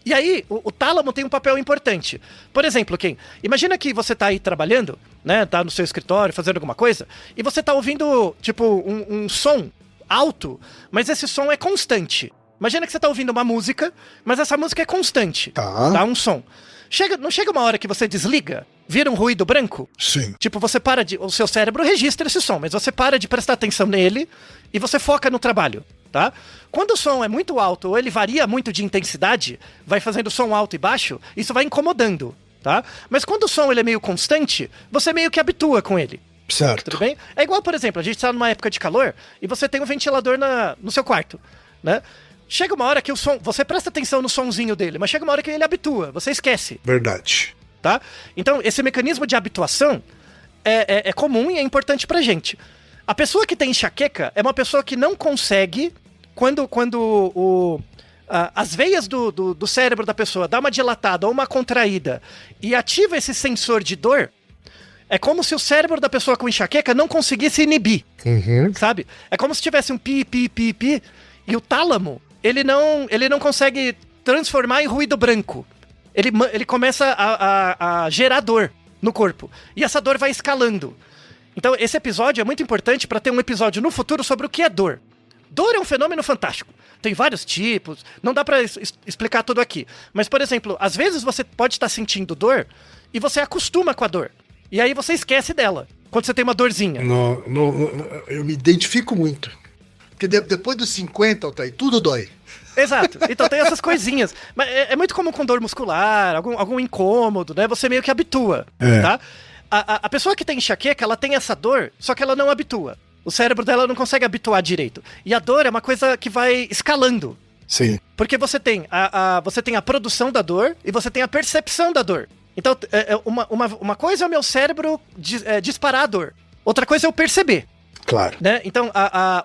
Speaker 3: E aí, o tálamo tem um papel importante. Por exemplo, imagina que você tá aí trabalhando, né? Tá no seu escritório fazendo alguma coisa, e você tá ouvindo, tipo, um som alto, mas esse som é constante. Imagina que você tá ouvindo uma música, mas essa música é constante. Tá? Um som. Não chega uma hora que você desliga, vira um ruído branco?
Speaker 1: Sim.
Speaker 3: Tipo, você para o seu cérebro registra esse som, mas você para de prestar atenção nele e você foca no trabalho. Tá? Quando o som é muito alto ou ele varia muito de intensidade, vai fazendo som alto e baixo, isso vai incomodando, tá? Mas quando o som ele é meio constante, você meio que habitua com ele.
Speaker 1: Certo.
Speaker 3: Tudo bem? É igual, por exemplo, a gente está numa época de calor e você tem um ventilador no seu quarto, né? Chega uma hora que o som, você presta atenção no sonzinho dele, mas chega uma hora que ele habitua, você esquece.
Speaker 1: Verdade.
Speaker 3: Tá? Então, esse mecanismo de habituação é comum e é importante pra gente. A pessoa que tem enxaqueca é uma pessoa que não consegue, quando as veias do cérebro da pessoa dá uma dilatada ou uma contraída e ativa esse sensor de dor, é como se o cérebro da pessoa com enxaqueca não conseguisse inibir, sabe? É como se tivesse um pi, pi, pi, pi, e o tálamo, ele não consegue transformar em ruído branco. Ele começa a gerar dor no corpo, e essa dor vai escalando. Então, esse episódio é muito importante para ter um episódio no futuro sobre o que é dor. Dor é um fenômeno fantástico. Tem vários tipos, não dá para explicar tudo aqui. Mas, por exemplo, às vezes você pode estar sentindo dor e você acostuma com a dor. E aí você esquece dela, quando você tem uma dorzinha.
Speaker 1: Eu me identifico muito. Porque depois dos 50, Altair, tudo dói.
Speaker 3: Exato. Então tem essas coisinhas. Mas é muito comum com dor muscular, algum incômodo, né? Você meio que habitua, tá? A pessoa que tem enxaqueca, ela tem essa dor, só que ela não habitua. O cérebro dela não consegue habituar direito. E a dor é uma coisa que vai escalando.
Speaker 1: Sim.
Speaker 3: Porque você tem a produção da dor e você tem a percepção da dor. Então, uma coisa é o meu cérebro disparar a dor. Outra coisa é eu perceber.
Speaker 1: Claro.
Speaker 3: Né? Então,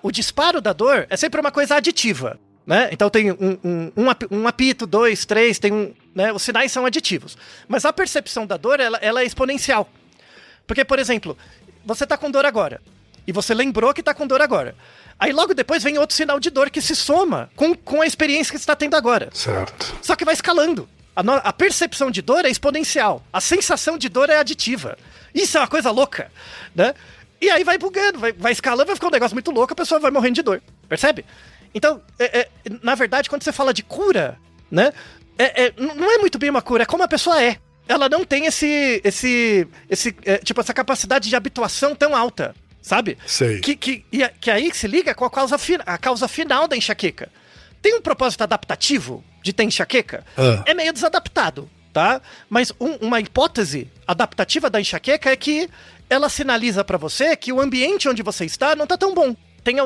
Speaker 3: o disparo da dor é sempre uma coisa aditiva. Né? Então tem um apito, 2, 3, né? Os sinais são aditivos. Mas a percepção da dor, ela é exponencial. Porque, por exemplo, você tá com dor agora. E você lembrou que tá com dor agora. Aí logo depois vem outro sinal de dor que se soma com a experiência que você está tendo agora.
Speaker 1: Certo.
Speaker 3: Só que vai escalando. A percepção de dor é exponencial. A sensação de dor é aditiva. Isso é uma coisa louca, né? E aí vai bugando, vai escalando, vai ficar um negócio muito louco, a pessoa vai morrendo de dor. Percebe? Então, na verdade, quando você fala de cura, né? Não é muito bem uma cura, é como a pessoa é. Ela não tem essa capacidade de habituação tão alta, sabe?
Speaker 1: Sei.
Speaker 3: Que aí se liga com a causa final da enxaqueca. Tem um propósito adaptativo de ter enxaqueca? É meio desadaptado, tá? Mas uma hipótese adaptativa da enxaqueca é que ela sinaliza pra você que o ambiente onde você está não tá tão bom. tem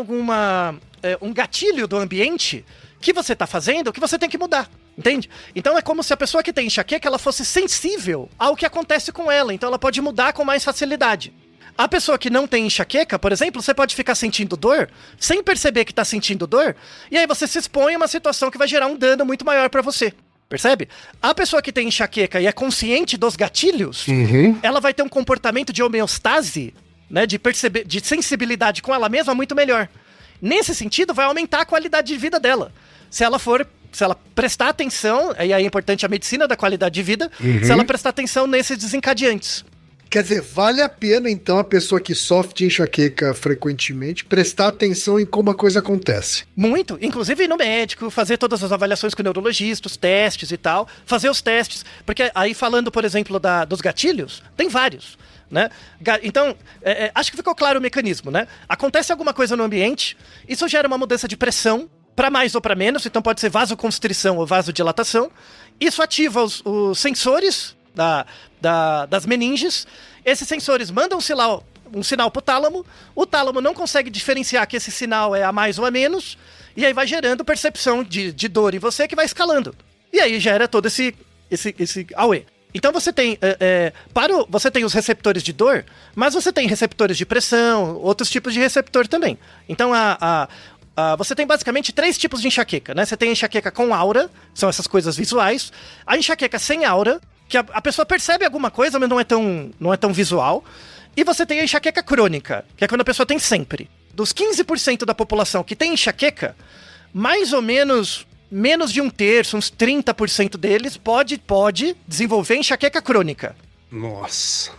Speaker 3: um gatilho do ambiente que você tá fazendo que você tem que mudar. Entende? Então é como se a pessoa que tem enxaqueca, ela fosse sensível ao que acontece com ela. Então ela pode mudar com mais facilidade. A pessoa que não tem enxaqueca, por exemplo, você pode ficar sentindo dor, sem perceber que tá sentindo dor, e aí você se expõe a uma situação que vai gerar um dano muito maior pra você. Percebe? A pessoa que tem enxaqueca e é consciente dos gatilhos, ela vai ter um comportamento de homeostase, né, de sensibilidade com ela mesma muito melhor. Nesse sentido, vai aumentar a qualidade de vida dela. Se ela prestar atenção, e aí é importante a medicina da qualidade de vida, se ela prestar atenção nesses desencadeantes.
Speaker 1: Quer dizer, vale a pena, então, a pessoa que sofre de enxaqueca frequentemente prestar atenção em como a coisa acontece.
Speaker 3: Muito. Inclusive ir no médico, fazer todas as avaliações com o neurologista, os testes e tal. Fazer os testes. Porque aí falando, por exemplo, dos gatilhos, tem vários. Né? Então, acho que ficou claro o mecanismo, né? Acontece alguma coisa no ambiente, isso gera uma mudança de pressão, para mais ou para menos, então pode ser vasoconstrição ou vasodilatação. Isso ativa os sensores das meninges. Esses sensores mandam um sinal pro tálamo. O tálamo não consegue diferenciar que esse sinal é a mais ou a menos, e aí vai gerando percepção de dor em você que vai escalando. E aí gera todo esse auê. Então você tem, você tem os receptores de dor, mas você tem receptores de pressão, outros tipos de receptor também. Então você tem basicamente 3 tipos de enxaqueca, né? Você tem a enxaqueca com aura, são essas coisas visuais. A enxaqueca sem aura, que a pessoa percebe alguma coisa, mas não é tão visual. E você tem a enxaqueca crônica, que é quando a pessoa tem sempre. Dos 15% da população que tem enxaqueca, mais ou menos de 1/3, uns 30% deles pode desenvolver enxaqueca crônica.
Speaker 1: Nossa.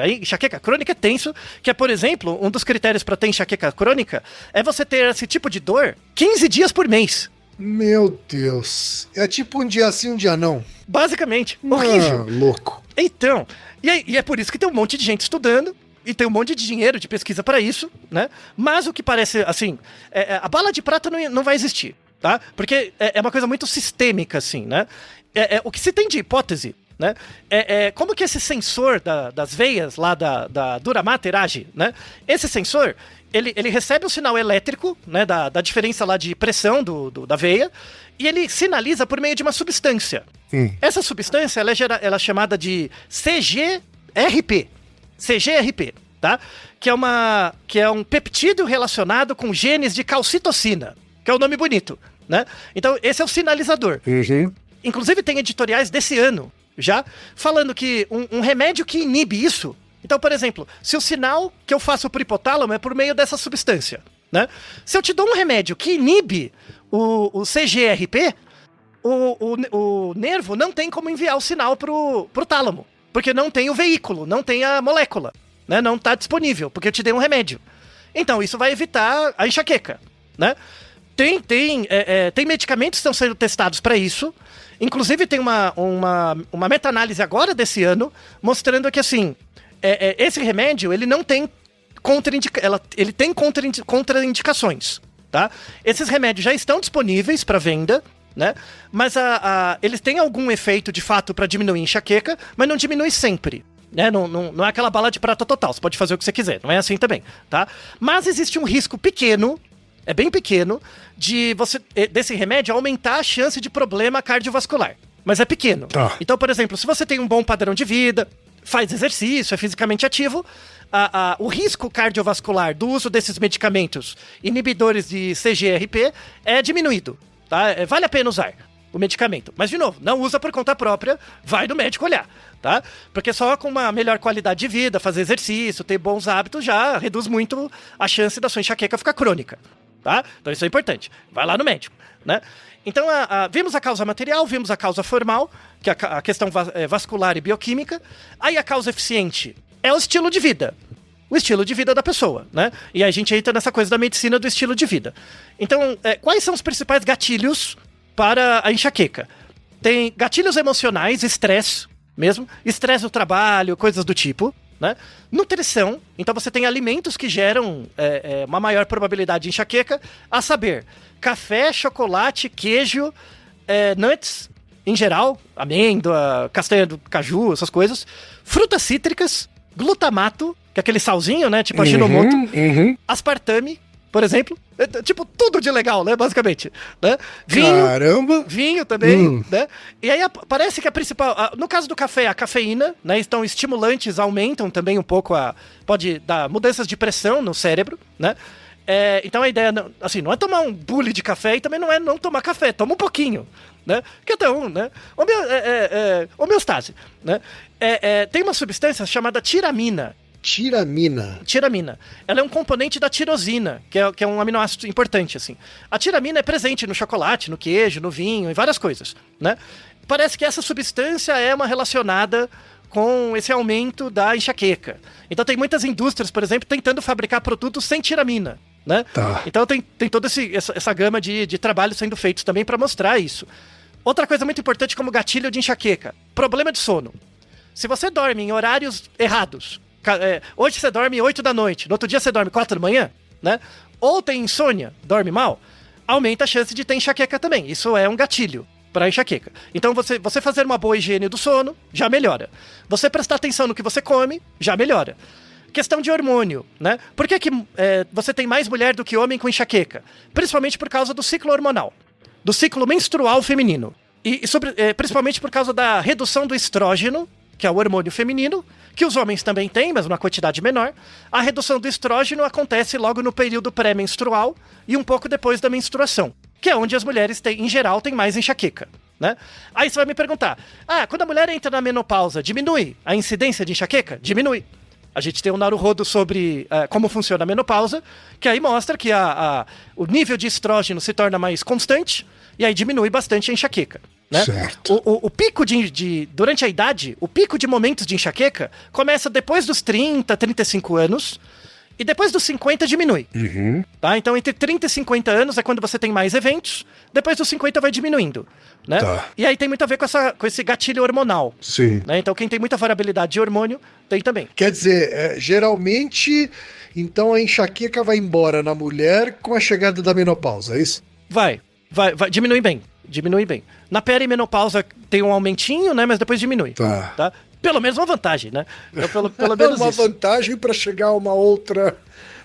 Speaker 3: Aí enxaqueca crônica é tenso, que é, por exemplo, um dos critérios para ter enxaqueca crônica é você ter esse tipo de dor 15 dias por mês.
Speaker 1: Meu Deus. É tipo um dia sim, um dia não.
Speaker 3: Basicamente. Horrível.
Speaker 1: Louco.
Speaker 3: Então, e é por isso que tem um monte de gente estudando, e tem um monte de dinheiro de pesquisa para isso, né? Mas o que parece, assim, a bala de prata não vai existir, tá? Porque é uma coisa muito sistêmica, assim, né? O que se tem de hipótese, né? Como que esse sensor das veias lá da dura mater age, né? Esse sensor, ele recebe o sinal elétrico, né, da diferença lá de pressão da veia, e ele sinaliza por meio de uma substância. Essa substância, ela é chamada de CGRP. CGRP, tá? Que é um peptídeo relacionado com genes de calcitocina, que é um nome bonito, né? Então, esse é o sinalizador. Inclusive, tem editoriais desse ano, já, falando que um remédio que inibe isso. Então, por exemplo, se o sinal que eu faço pro hipotálamo é por meio dessa substância, né? Se eu te dou um remédio que inibe o CGRP, o nervo não tem como enviar o sinal pro tálamo, porque não tem o veículo, não tem a molécula, né? Não está disponível, porque eu te dei um remédio. Então, isso vai evitar a enxaqueca, né? Tem medicamentos que estão sendo testados para isso. Inclusive, tem uma meta-análise agora desse ano, mostrando que, assim, esse remédio, ele não tem ele tem contraindicações, tá? Esses remédios já estão disponíveis para venda, né? Mas eles têm algum efeito, de fato, para diminuir a enxaqueca, mas não diminui sempre, né? Não é aquela bala de prata total, você pode fazer o que você quiser, não é assim também, tá? Mas existe um risco pequeno, bem pequeno, desse remédio aumentar a chance de problema cardiovascular. Mas é pequeno. Então, por exemplo, se você tem um bom padrão de vida, faz exercício, é fisicamente ativo, o risco cardiovascular do uso desses medicamentos inibidores de CGRP é diminuído, tá? Vale a pena usar o medicamento. Mas, de novo, não usa por conta própria, vai no médico olhar, tá? Porque só com uma melhor qualidade de vida, fazer exercício, ter bons hábitos, já reduz muito a chance da sua enxaqueca ficar crônica, tá? Então isso é importante. Vai lá no médico, né? Então, vimos a causa material, vimos a causa formal, que é a questão vascular e bioquímica. Aí a causa eficiente é o estilo de vida. O estilo de vida da pessoa, né? E aí a gente entra nessa coisa da medicina do estilo de vida. Então, quais são os principais gatilhos para a enxaqueca? Tem gatilhos emocionais, estresse mesmo, estresse no trabalho, coisas do tipo, né? Nutrição, então você tem alimentos que geram uma maior probabilidade de enxaqueca, a saber, café, chocolate, queijo, nuts, em geral, amêndoa, castanha do caju, essas coisas, frutas cítricas, glutamato, que é aquele salzinho, né, tipo a Ajinomoto, aspartame, por exemplo. Tipo, tudo de legal, né, basicamente. Né?
Speaker 1: Caramba!
Speaker 3: Vinho também, né? E aí parece que a principal... no caso do café, a cafeína, né? Então, estimulantes aumentam também um pouco pode dar mudanças de pressão no cérebro, né? Então a ideia, assim, não é tomar um bule de café e também não é não tomar café, toma um pouquinho, né? Cada um, né? Homeostase, né? Tem uma substância chamada tiramina. Tiramina. Ela é um componente da tirosina, que é um aminoácido importante, assim. A tiramina é presente no chocolate, no queijo, no vinho, em várias coisas, né? Parece que essa substância é uma relacionada com esse aumento da enxaqueca. Então tem muitas indústrias, por exemplo, tentando fabricar produtos sem tiramina, né?
Speaker 1: Tá.
Speaker 3: Então tem toda essa gama de trabalhos sendo feitos também para mostrar isso. Outra coisa muito importante como gatilho de enxaqueca, problema de sono. Se você dorme em horários errados, hoje você dorme 8 da noite, no outro dia você dorme 4 da manhã, né? Ou tem insônia, dorme mal, aumenta a chance de ter enxaqueca também. Isso é um gatilho para enxaqueca. Então você fazer uma boa higiene do sono, já melhora. Você prestar atenção no que você come, já melhora. Questão de hormônio, né? Por que você tem mais mulher do que homem com enxaqueca? Principalmente por causa do ciclo hormonal, do ciclo menstrual feminino. Principalmente por causa da redução do estrógeno, que é o hormônio feminino, que os homens também têm, mas numa quantidade menor. A redução do estrógeno acontece logo no período pré-menstrual e um pouco depois da menstruação, que é onde as mulheres, em geral, têm mais enxaqueca, né? Aí você vai me perguntar, quando a mulher entra na menopausa, diminui a incidência de enxaqueca? Diminui. A gente tem um naruhodo sobre como funciona a menopausa, que aí mostra que o nível de estrógeno se torna mais constante e aí diminui bastante a enxaqueca, né?
Speaker 1: Certo.
Speaker 3: O pico durante a idade, o pico de momentos de enxaqueca começa depois dos 30, 35 anos e depois dos 50 diminui.
Speaker 1: Uhum.
Speaker 3: Tá? Então entre 30 e 50 anos é quando você tem mais eventos, depois dos 50 vai diminuindo, né?
Speaker 1: Tá.
Speaker 3: E aí tem muito a ver com esse gatilho hormonal.
Speaker 1: Sim.
Speaker 3: Né? Então quem tem muita variabilidade de hormônio tem também.
Speaker 1: Quer dizer, geralmente, então a enxaqueca vai embora na mulher com a chegada da menopausa, é isso?
Speaker 3: Vai, diminui bem. Na perimenopausa tem um aumentinho, né? Mas depois diminui. Tá? Pelo menos uma vantagem, né? Então, pelo menos
Speaker 1: uma
Speaker 3: isso.
Speaker 1: vantagem para chegar a uma outra...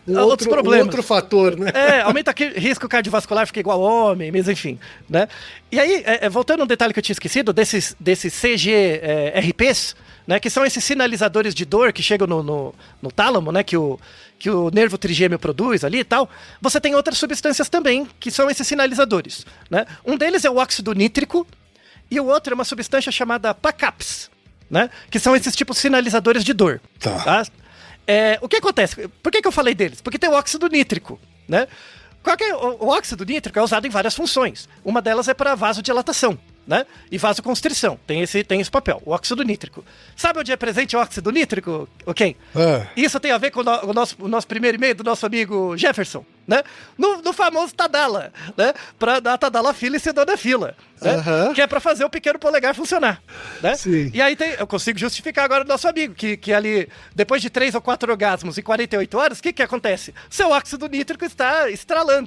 Speaker 3: Outros problemas.
Speaker 1: Outro fator, né?
Speaker 3: Aumenta risco cardiovascular, fica igual homem, mas enfim, né? E aí, voltando a um detalhe que eu tinha esquecido, desses CGRPs, né, que são esses sinalizadores de dor que chegam no tálamo, né, que o nervo trigêmeo produz ali e tal, você tem outras substâncias também, que são esses sinalizadores, né? Um deles é o óxido nítrico, e o outro é uma substância chamada PACAPS, né? Que são esses tipos sinalizadores de dor. Tá? O que acontece? Por que eu falei deles? Porque tem o óxido nítrico, né? O óxido nítrico é usado em várias funções. Uma delas é para vasodilatação, né? E vasoconstrição. Tem esse papel, o óxido nítrico. Sabe onde é presente o óxido nítrico? Ok? Isso tem a ver com o nosso primeiro e-mail do nosso amigo Jefferson, né? No famoso Tadala, né? Para dar Tadalafila e Sildenafila, né? Que é para fazer o pequeno polegar funcionar, né?
Speaker 1: Sim.
Speaker 3: E aí eu consigo justificar agora o nosso amigo, que ali, depois de 3 ou 4 orgasmos em 48 horas, o que acontece? Seu óxido nítrico está estralando.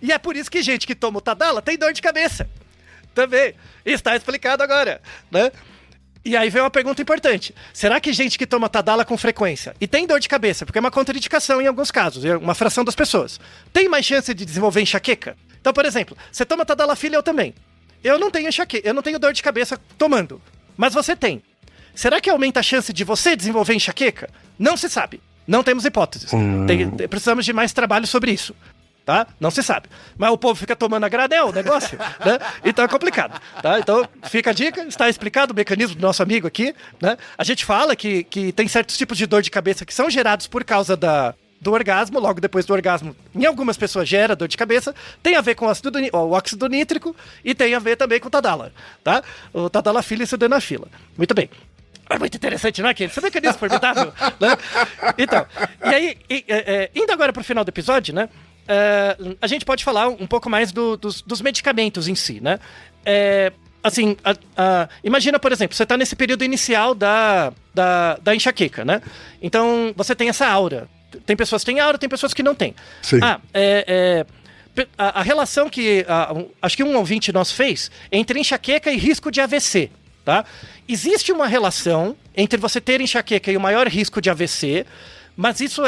Speaker 3: E é por isso que gente que toma o Tadala tem dor de cabeça. Também. Está explicado agora, né? E aí vem uma pergunta importante. Será que gente que toma Tadala com frequência e tem dor de cabeça, porque é uma contraindicação em alguns casos, uma fração das pessoas, tem mais chance de desenvolver enxaqueca? Então, por exemplo, você toma Tadalafila, eu também. Eu não tenho enxaqueca, eu não tenho dor de cabeça tomando, mas você tem. Será que aumenta a chance de você desenvolver enxaqueca? Não se sabe. Não temos hipóteses. Precisamos de mais trabalho sobre isso. Tá? Não se sabe. Mas o povo fica tomando a granel o negócio, né? Então é complicado. Tá? Então fica a dica, está explicado o mecanismo do nosso amigo aqui, né? A gente fala que tem certos tipos de dor de cabeça que são gerados por causa do orgasmo, logo depois do orgasmo, em algumas pessoas gera dor de cabeça, tem a ver com o óxido nítrico e tem a ver também com o Tadala, tá? O Tadalafila e o Sildenafila. Muito bem. É muito interessante, não é, Ken? Esse mecanismo formidável, né? Então, e aí, indo agora para o final do episódio, né? A gente pode falar um pouco mais dos medicamentos em si, né? Assim, imagina, por exemplo, você está nesse período inicial da enxaqueca, né? Então, você tem essa aura. Tem pessoas que têm aura, tem pessoas que não têm.
Speaker 1: Sim.
Speaker 3: A relação que acho que um ouvinte nosso fez entre enxaqueca e risco de AVC, tá? Existe uma relação entre você ter enxaqueca e o maior risco de AVC, mas isso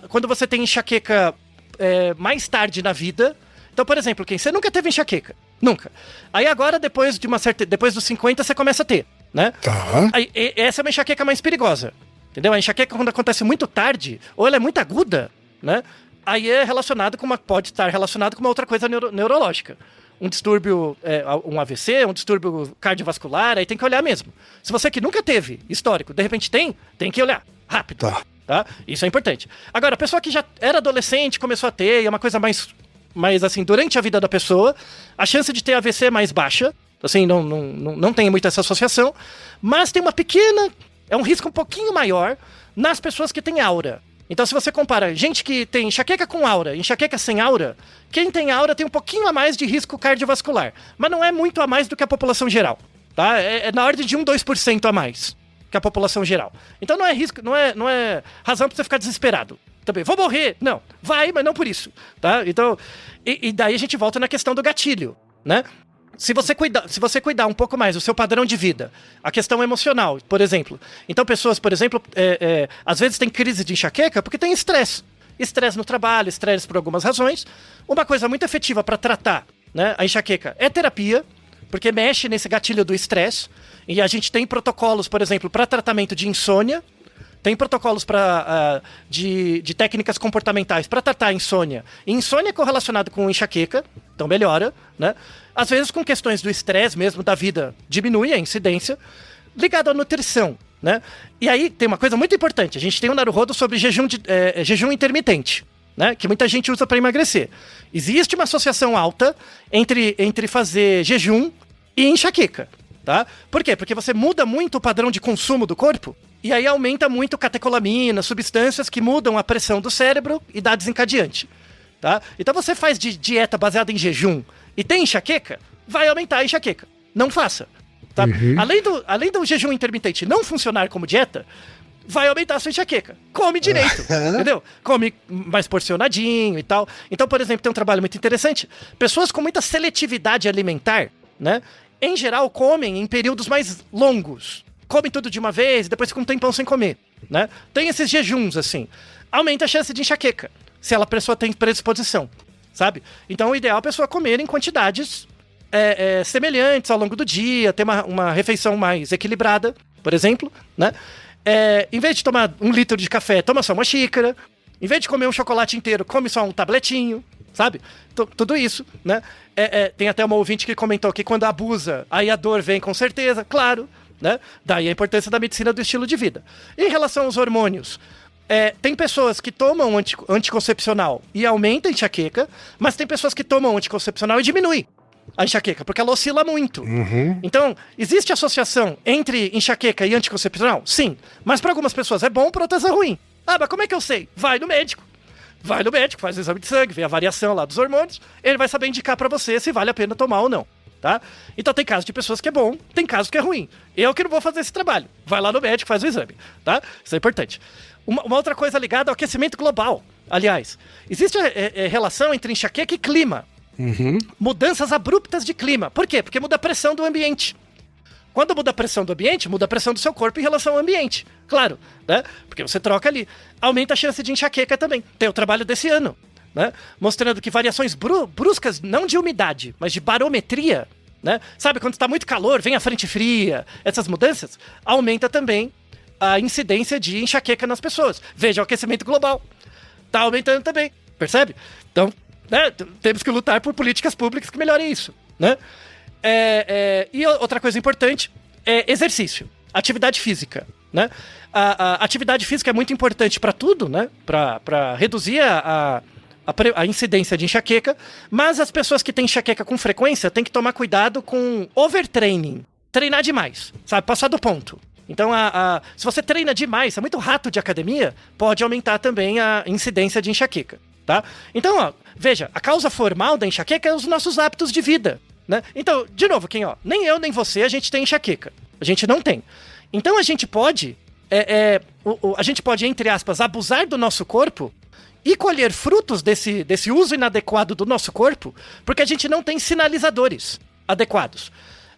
Speaker 3: quando você tem enxaqueca mais tarde na vida. Então, por exemplo, você nunca teve enxaqueca? Nunca. Aí agora, depois dos 50, você começa a ter, né?
Speaker 1: Tá.
Speaker 3: Aí, essa é uma enxaqueca mais perigosa, entendeu? A enxaqueca, quando acontece muito tarde, ou ela é muito aguda, né? Aí pode estar relacionado com uma outra coisa neurológica. Um distúrbio, um AVC, um distúrbio cardiovascular, aí tem que olhar mesmo. Se você que nunca teve histórico, de repente tem que olhar rápido. Tá? Isso é importante. Agora, a pessoa que já era adolescente, começou a ter, é uma coisa mais assim, durante a vida da pessoa, a chance de ter AVC é mais baixa, assim, não tem muita essa associação, mas tem um risco um pouquinho maior nas pessoas que têm aura. Então, se você compara gente que tem enxaqueca com aura e enxaqueca sem aura, quem tem aura tem um pouquinho a mais de risco cardiovascular, mas não é muito a mais do que a população geral, tá? É na ordem de 2% a mais que a população geral. Então, não é risco, não é razão para você ficar desesperado. Também, vou morrer. Não, vai, mas não por isso, tá? Então, e daí a gente volta na questão do gatilho, né? Se você cuidar um pouco mais do seu padrão de vida, a questão emocional, por exemplo. Então, pessoas, por exemplo, às vezes têm crise de enxaqueca porque tem estresse. Estresse no trabalho, estresse por algumas razões. Uma coisa muito efetiva para tratar, né, a enxaqueca é terapia, porque mexe nesse gatilho do estresse. E a gente tem protocolos, por exemplo, para tratamento de insônia. Tem protocolos de técnicas comportamentais para tratar a insônia. E insônia é correlacionado com enxaqueca, então melhora, né? Às vezes com questões do estresse mesmo da vida, diminui a incidência, ligado à nutrição, né? E aí tem uma coisa muito importante, a gente tem um Naruhodo sobre jejum intermitente, né? Que muita gente usa para emagrecer. Existe uma associação alta entre fazer jejum e enxaqueca, tá? Por quê? Porque você muda muito o padrão de consumo do corpo, e aí aumenta muito catecolamina, substâncias que mudam a pressão do cérebro e dá desencadeante, tá? Então você faz dieta baseada em jejum e tem enxaqueca, vai aumentar a enxaqueca. Não faça, tá? Além do jejum intermitente não funcionar como dieta, vai aumentar a sua enxaqueca. Come direito, entendeu? Come mais porcionadinho e tal. Então, por exemplo, tem um trabalho muito interessante. Pessoas com muita seletividade alimentar, né? Em geral, comem em períodos mais longos. Comem tudo de uma vez e depois ficam um tempão sem comer, né? Tem esses jejuns, assim. Aumenta a chance de enxaqueca, se a pessoa tem predisposição, sabe? Então, o ideal é a pessoa comer em quantidades semelhantes ao longo do dia, ter uma refeição mais equilibrada, por exemplo, né? Em vez de tomar 1 litro de café, toma só uma xícara. Em vez de comer um chocolate inteiro, come só um tabletinho, sabe? Tudo isso, né? Tem até uma ouvinte que comentou que quando abusa, aí a dor vem com certeza, claro, né? Daí a importância da medicina do estilo de vida. Em relação aos hormônios, tem pessoas que tomam anticoncepcional e aumenta a enxaqueca, mas tem pessoas que tomam anticoncepcional e diminui a enxaqueca, porque ela oscila muito. Então, existe associação entre enxaqueca e anticoncepcional? Sim. Mas para algumas pessoas é bom, para outras é ruim. Ah, mas como é que eu sei? Vai no médico, faz o exame de sangue, vê a variação lá dos hormônios, ele vai saber indicar para você se vale a pena tomar ou não. Tá? Então tem casos de pessoas que é bom, tem casos que é ruim. Eu que não vou fazer esse trabalho. Vai lá no médico, faz o exame, tá? Isso é importante. Uma outra coisa ligada ao aquecimento global. Aliás, existe relação entre enxaqueca e clima. Mudanças abruptas de clima. Por quê? Porque muda a pressão do ambiente. Quando muda a pressão do ambiente, muda a pressão do seu corpo em relação ao ambiente. Claro, né? Porque você troca ali. Aumenta a chance de enxaqueca também. Tem o trabalho desse ano, né? Mostrando que variações bruscas, não de umidade, mas de barometria, né? Sabe, quando está muito calor, vem a frente fria, essas mudanças, aumenta também a incidência de enxaqueca nas pessoas. Veja o aquecimento global. Tá aumentando também, percebe? Então, né, temos que lutar por políticas públicas que melhorem isso, né? E outra coisa importante é exercício, atividade física, né? A atividade física é muito importante para tudo, né? Para reduzir a incidência de enxaqueca, mas as pessoas que têm enxaqueca com frequência têm que tomar cuidado com overtraining, treinar demais, sabe? Passar do ponto. Então, se você treina demais, é muito rato de academia, pode aumentar também a incidência de enxaqueca, tá? Então, veja, a causa formal da enxaqueca é os nossos hábitos de vida, né? Então, de novo, nem eu nem você, a gente tem enxaqueca. A gente não tem. Então, a gente pode, entre aspas, abusar do nosso corpo e colher frutos desse uso inadequado do nosso corpo, porque a gente não tem sinalizadores adequados.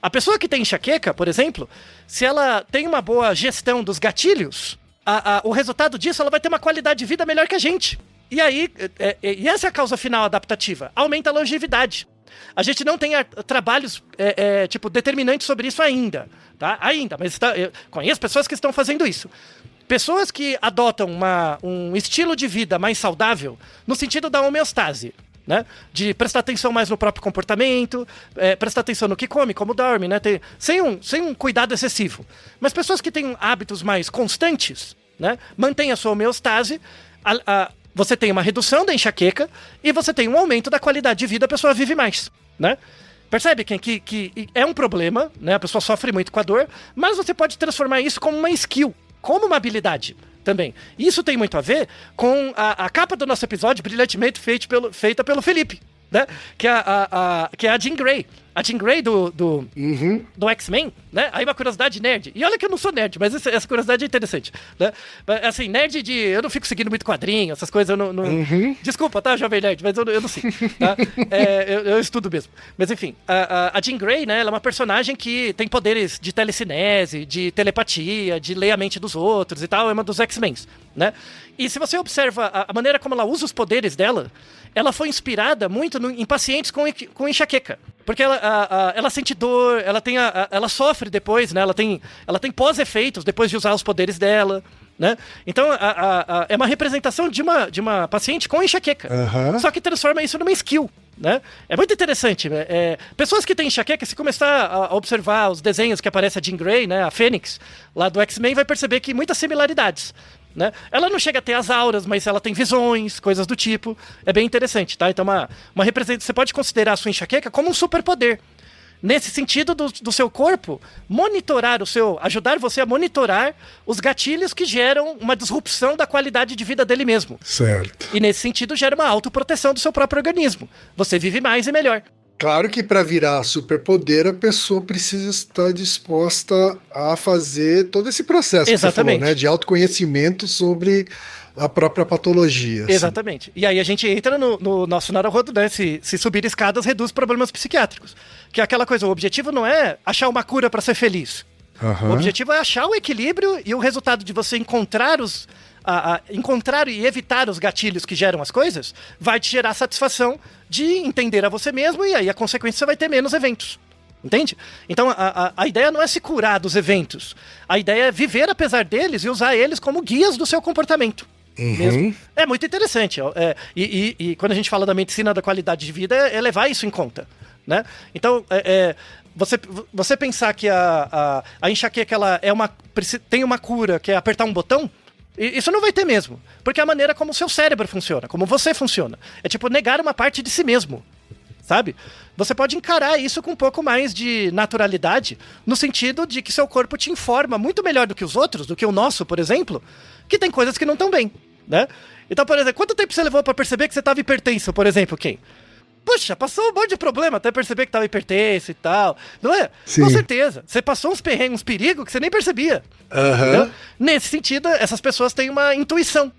Speaker 3: A pessoa que tem enxaqueca, por exemplo, se ela tem uma boa gestão dos gatilhos, o resultado disso, ela vai ter uma qualidade de vida melhor que a gente. E aí, e essa é a causa final adaptativa. Aumenta a longevidade. A gente não tem trabalhos determinantes sobre isso ainda, tá? Mas conheço pessoas que estão fazendo isso. Pessoas que adotam um estilo de vida mais saudável no sentido da homeostase, né? De prestar atenção mais no próprio comportamento, prestar atenção no que come, como dorme, né? Sem um cuidado excessivo. Mas pessoas que têm hábitos mais constantes, né? Mantêm a sua homeostase, você tem uma redução da enxaqueca e você tem um aumento da qualidade de vida, a pessoa vive mais, né? Percebe que é um problema, né? A pessoa sofre muito com a dor, mas você pode transformar isso como uma skill, como uma habilidade também. Isso tem muito a ver com a capa do nosso episódio, brilhantemente feita pelo Felipe, né? Que é a Jean Grey. A Jean Grey do X-Men, né? Aí uma curiosidade nerd. E olha que eu não sou nerd, mas essa curiosidade é interessante, né? Assim, nerd eu não fico seguindo muito quadrinho, essas coisas eu não... Desculpa, tá, jovem nerd, mas eu não sei, tá? Eu estudo mesmo. Mas enfim, a Jean Grey, né? Ela é uma personagem que tem poderes de telecinese, de telepatia, de ler a mente dos outros e tal. É uma dos X-Men, né? E se você observa a maneira como ela usa os poderes dela, ela foi inspirada muito em pacientes com enxaqueca. Porque ela sente dor, ela sofre depois, né? Ela tem pós-efeitos depois de usar os poderes dela, né? Então, é uma representação de uma paciente com enxaqueca. Só que transforma isso numa skill, né? É muito interessante. Pessoas que têm enxaqueca, se começar a observar os desenhos que aparece a Jean Grey, né? A Fênix, lá do X-Men, vai perceber que muitas similaridades, né? Ela não chega a ter as auras, mas ela tem visões, coisas do tipo. É bem interessante, tá? Então, você pode considerar a sua enxaqueca como um superpoder. Nesse sentido do seu corpo, ajudar você a monitorar os gatilhos que geram uma disrupção da qualidade de vida dele mesmo.
Speaker 1: Certo.
Speaker 3: E nesse sentido gera uma autoproteção do seu próprio organismo. Você vive mais e melhor.
Speaker 1: Claro que para virar superpoder, a pessoa precisa estar disposta a fazer todo esse processo.
Speaker 3: Exatamente.
Speaker 1: Que você falou, né? De autoconhecimento sobre a própria patologia.
Speaker 3: Exatamente. Assim. E aí a gente entra no nosso Naruhodo, né? Se subir escadas reduz problemas psiquiátricos. Que é aquela coisa, o objetivo não é achar uma cura para ser feliz. O objetivo é achar o equilíbrio e o resultado de você encontrar e evitar os gatilhos que geram as coisas vai te gerar satisfação de entender a você mesmo e aí a consequência você vai ter menos eventos. Entende? Então a ideia não é se curar dos eventos. A ideia é viver apesar deles e usar eles como guias do seu comportamento. Mesmo. É muito interessante. E quando a gente fala da medicina da qualidade de vida, é levar isso em conta, né? Então, você pensar que a enxaqueca ela tem uma cura, que é apertar um botão, isso não vai ter mesmo. Porque é a maneira como o seu cérebro funciona, como você funciona. É tipo negar uma parte de si mesmo, sabe? Você pode encarar isso com um pouco mais de naturalidade, no sentido de que seu corpo te informa muito melhor do que os outros, do que o nosso, por exemplo, que tem coisas que não estão bem, né? Então, por exemplo, quanto tempo você levou pra perceber que você estava hipertenso, por exemplo, Ken? Puxa, passou um monte de problema até perceber que estava hipertenso e tal, não é?
Speaker 1: Sim.
Speaker 3: Com certeza. Você passou uns perrengues, uns perigos que você nem percebia. Nesse sentido, essas pessoas têm uma intuição.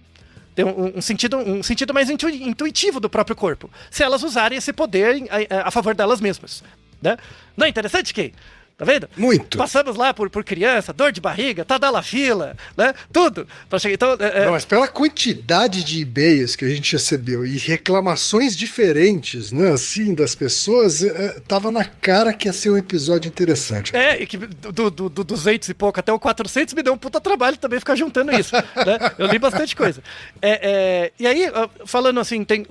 Speaker 3: Tem um sentido mais intuitivo do próprio corpo. Se elas usarem esse poder a favor delas mesmas, né? Não é interessante, Kay? Tá vendo?
Speaker 1: Muito.
Speaker 3: Passamos lá por criança, dor de barriga, Tadalafila, né? Tudo. Pra chegar. Então,
Speaker 1: Não, mas pela quantidade de e-mails que a gente recebeu e reclamações diferentes, né, assim, das pessoas, tava na cara que ia ser um episódio interessante.
Speaker 3: E que do 200 e pouco até o 400 me deu um puta trabalho também ficar juntando isso, né? Eu li bastante coisa. E aí, falando assim, tem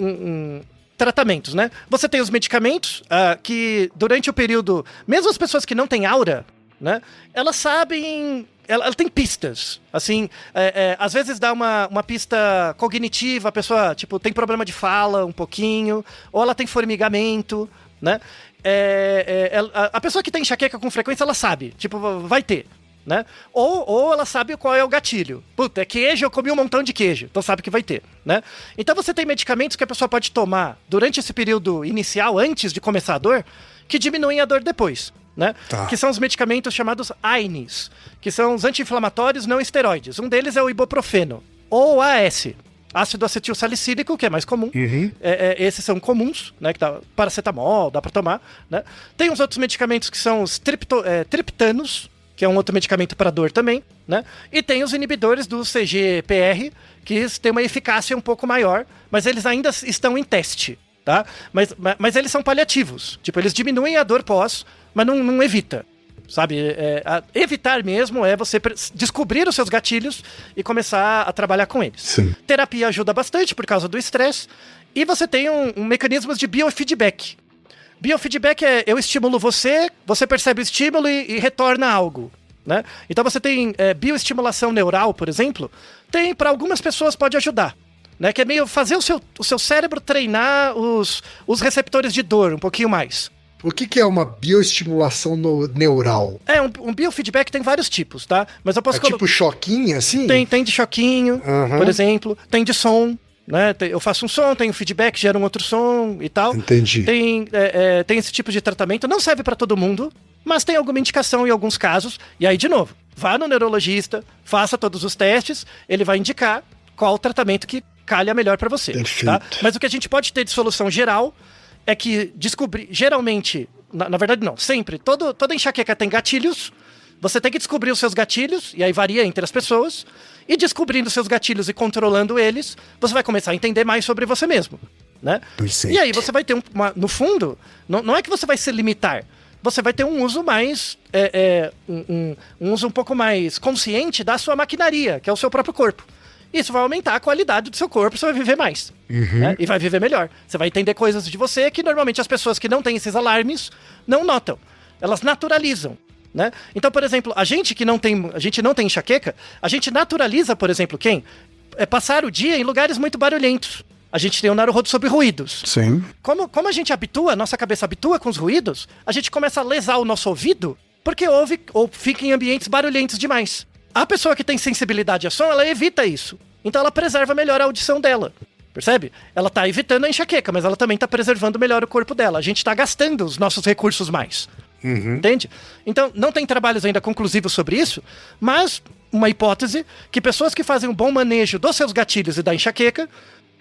Speaker 3: tratamentos, né? Você tem os medicamentos que durante o período, mesmo as pessoas que não têm aura, né? Elas sabem, ela tem pistas, assim, às vezes dá uma pista cognitiva, a pessoa, tipo, tem problema de fala um pouquinho, ou ela tem formigamento, né? A pessoa que tem enxaqueca com frequência, ela sabe, tipo, vai ter, né? Ou ela sabe qual é o gatilho. Puta, é queijo, eu comi um montão de queijo, então sabe que vai ter, né? Então você tem medicamentos que a pessoa pode tomar durante esse período inicial, antes de começar a dor, que diminuem a dor depois, né?
Speaker 1: Tá.
Speaker 3: Que são os medicamentos chamados AINES, que são os anti-inflamatórios não esteroides. Um deles é o ibuprofeno, ou AS, ácido acetil salicílico, que é mais comum. Esses são comuns, né? Que paracetamol, dá pra tomar, né? Tem uns outros medicamentos que são os triptanos, que é um outro medicamento para dor também, né? E tem os inibidores do CGPR, que têm uma eficácia um pouco maior, mas eles ainda estão em teste, tá? Mas eles são paliativos. Tipo, eles diminuem a dor pós, mas não evita. Sabe, evitar mesmo é você descobrir os seus gatilhos e começar a trabalhar com eles.
Speaker 1: Sim.
Speaker 3: Terapia ajuda bastante por causa do estresse. E você tem um mecanismo de biofeedback. Biofeedback é eu estimulo você percebe o estímulo e retorna algo. Né? Então você tem bioestimulação neural, por exemplo. Tem, para algumas pessoas pode ajudar. Né? Que é meio fazer o seu cérebro treinar os receptores de dor um pouquinho mais.
Speaker 1: O que é uma bioestimulação neural?
Speaker 3: Um biofeedback tem vários tipos, tá? Mas eu posso
Speaker 1: tipo choquinho, assim?
Speaker 3: Tem de choquinho, por exemplo. Tem de som, né? Eu faço um som, tem um feedback, gera um outro som e tal.
Speaker 1: Entendi.
Speaker 3: Tem esse tipo de tratamento. Não serve pra todo mundo, mas tem alguma indicação em alguns casos. E aí, de novo, vá no neurologista, faça todos os testes, ele vai indicar qual o tratamento que calha melhor pra você.
Speaker 1: Perfeito.
Speaker 3: Tá? Mas o que a gente pode ter de solução geral é que geralmente, na verdade não, sempre, toda enxaqueca tem gatilhos, você tem que descobrir os seus gatilhos, e aí varia entre as pessoas, e descobrindo seus gatilhos e controlando eles, você vai começar a entender mais sobre você mesmo, né?
Speaker 1: Perfeito.
Speaker 3: E aí você vai ter, no fundo, não é que você vai se limitar, você vai ter um uso mais, um uso um pouco mais consciente da sua maquinaria, que é o seu próprio corpo. Isso vai aumentar a qualidade do seu corpo, você vai viver mais. Né? E vai viver melhor. Você vai entender coisas de você que normalmente as pessoas que não têm esses alarmes não notam. Elas naturalizam. Né? Então, por exemplo, a gente não tem enxaqueca, a gente naturaliza, por exemplo, passar o dia em lugares muito barulhentos. A gente tem o Naruhodo sobre ruídos.
Speaker 1: Sim.
Speaker 3: Como a gente habitua, nossa cabeça habitua com os ruídos, a gente começa a lesar o nosso ouvido porque ouve ou fica em ambientes barulhentos demais. A pessoa que tem sensibilidade a som, ela evita isso. Então ela preserva melhor a audição dela. Percebe? Ela tá evitando a enxaqueca, mas ela também tá preservando melhor o corpo dela. A gente tá gastando os nossos recursos mais. Entende? Então, não tem trabalhos ainda conclusivos sobre isso, mas uma hipótese que pessoas que fazem um bom manejo dos seus gatilhos e da enxaqueca,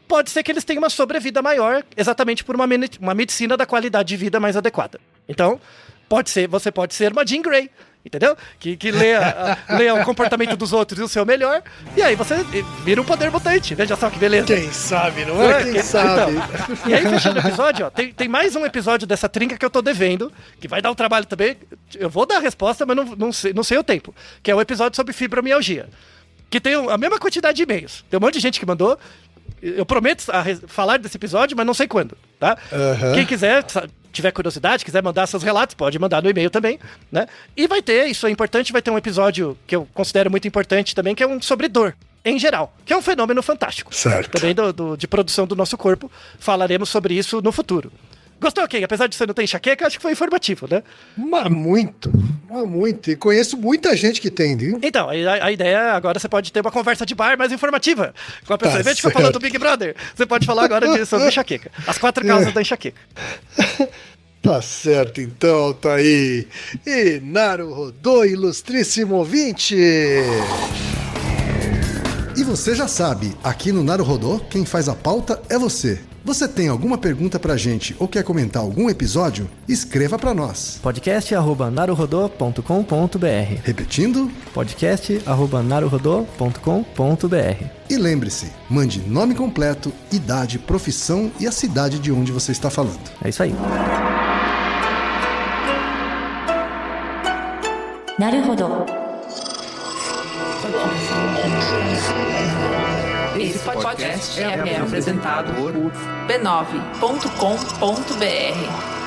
Speaker 3: pode ser que eles tenham uma sobrevida maior, exatamente por uma medicina da qualidade de vida mais adequada. Então, você pode ser uma Jean Grey, entendeu? Que lê o comportamento dos outros e o seu melhor, e aí você vira um poder mutante. Veja só que beleza.
Speaker 1: Quem sabe, não é? Quem sabe.
Speaker 3: Então, e aí, fechando o episódio, ó, tem mais um episódio dessa trinca que eu tô devendo, que vai dar um trabalho também. Eu vou dar a resposta, mas não sei o tempo. Que é o episódio sobre fibromialgia. Que tem a mesma quantidade de e-mails. Tem um monte de gente que mandou. Eu prometo falar desse episódio, mas não sei quando, tá? Quem quiser, tiver curiosidade, quiser mandar seus relatos, pode mandar no e-mail também, né? E vai ter, isso é importante, vai ter um episódio que eu considero muito importante também, que é um sobre dor, em geral, que é um fenômeno fantástico.
Speaker 1: Certo.
Speaker 3: Também de produção do nosso corpo, falaremos sobre isso no futuro. Gostou, Ken? Apesar de você não ter enxaqueca, acho que foi informativo, né?
Speaker 1: Mas muito. E conheço muita gente que tem, viu?
Speaker 3: Então, a ideia agora você pode ter uma conversa de bar mais informativa. Com a pessoa, em vez de ficar falando do Big Brother, você pode falar agora sobre enxaqueca. As 4 causas da enxaqueca.
Speaker 1: Tá certo, então, tá aí. E Naruhodo, ilustríssimo ouvinte! E você já sabe, aqui no Naruhodo, quem faz a pauta é você. Você tem alguma pergunta pra gente ou quer comentar algum episódio? Escreva pra nós.
Speaker 5: podcast@naruhodo.com.br.
Speaker 1: Repetindo?
Speaker 5: podcast@naruhodo.com.br.
Speaker 1: E lembre-se, mande nome completo, idade, profissão e a cidade de onde você está falando.
Speaker 5: É isso aí.
Speaker 2: Naruhodo.
Speaker 6: Esse podcast é apresentado por b9.com.br.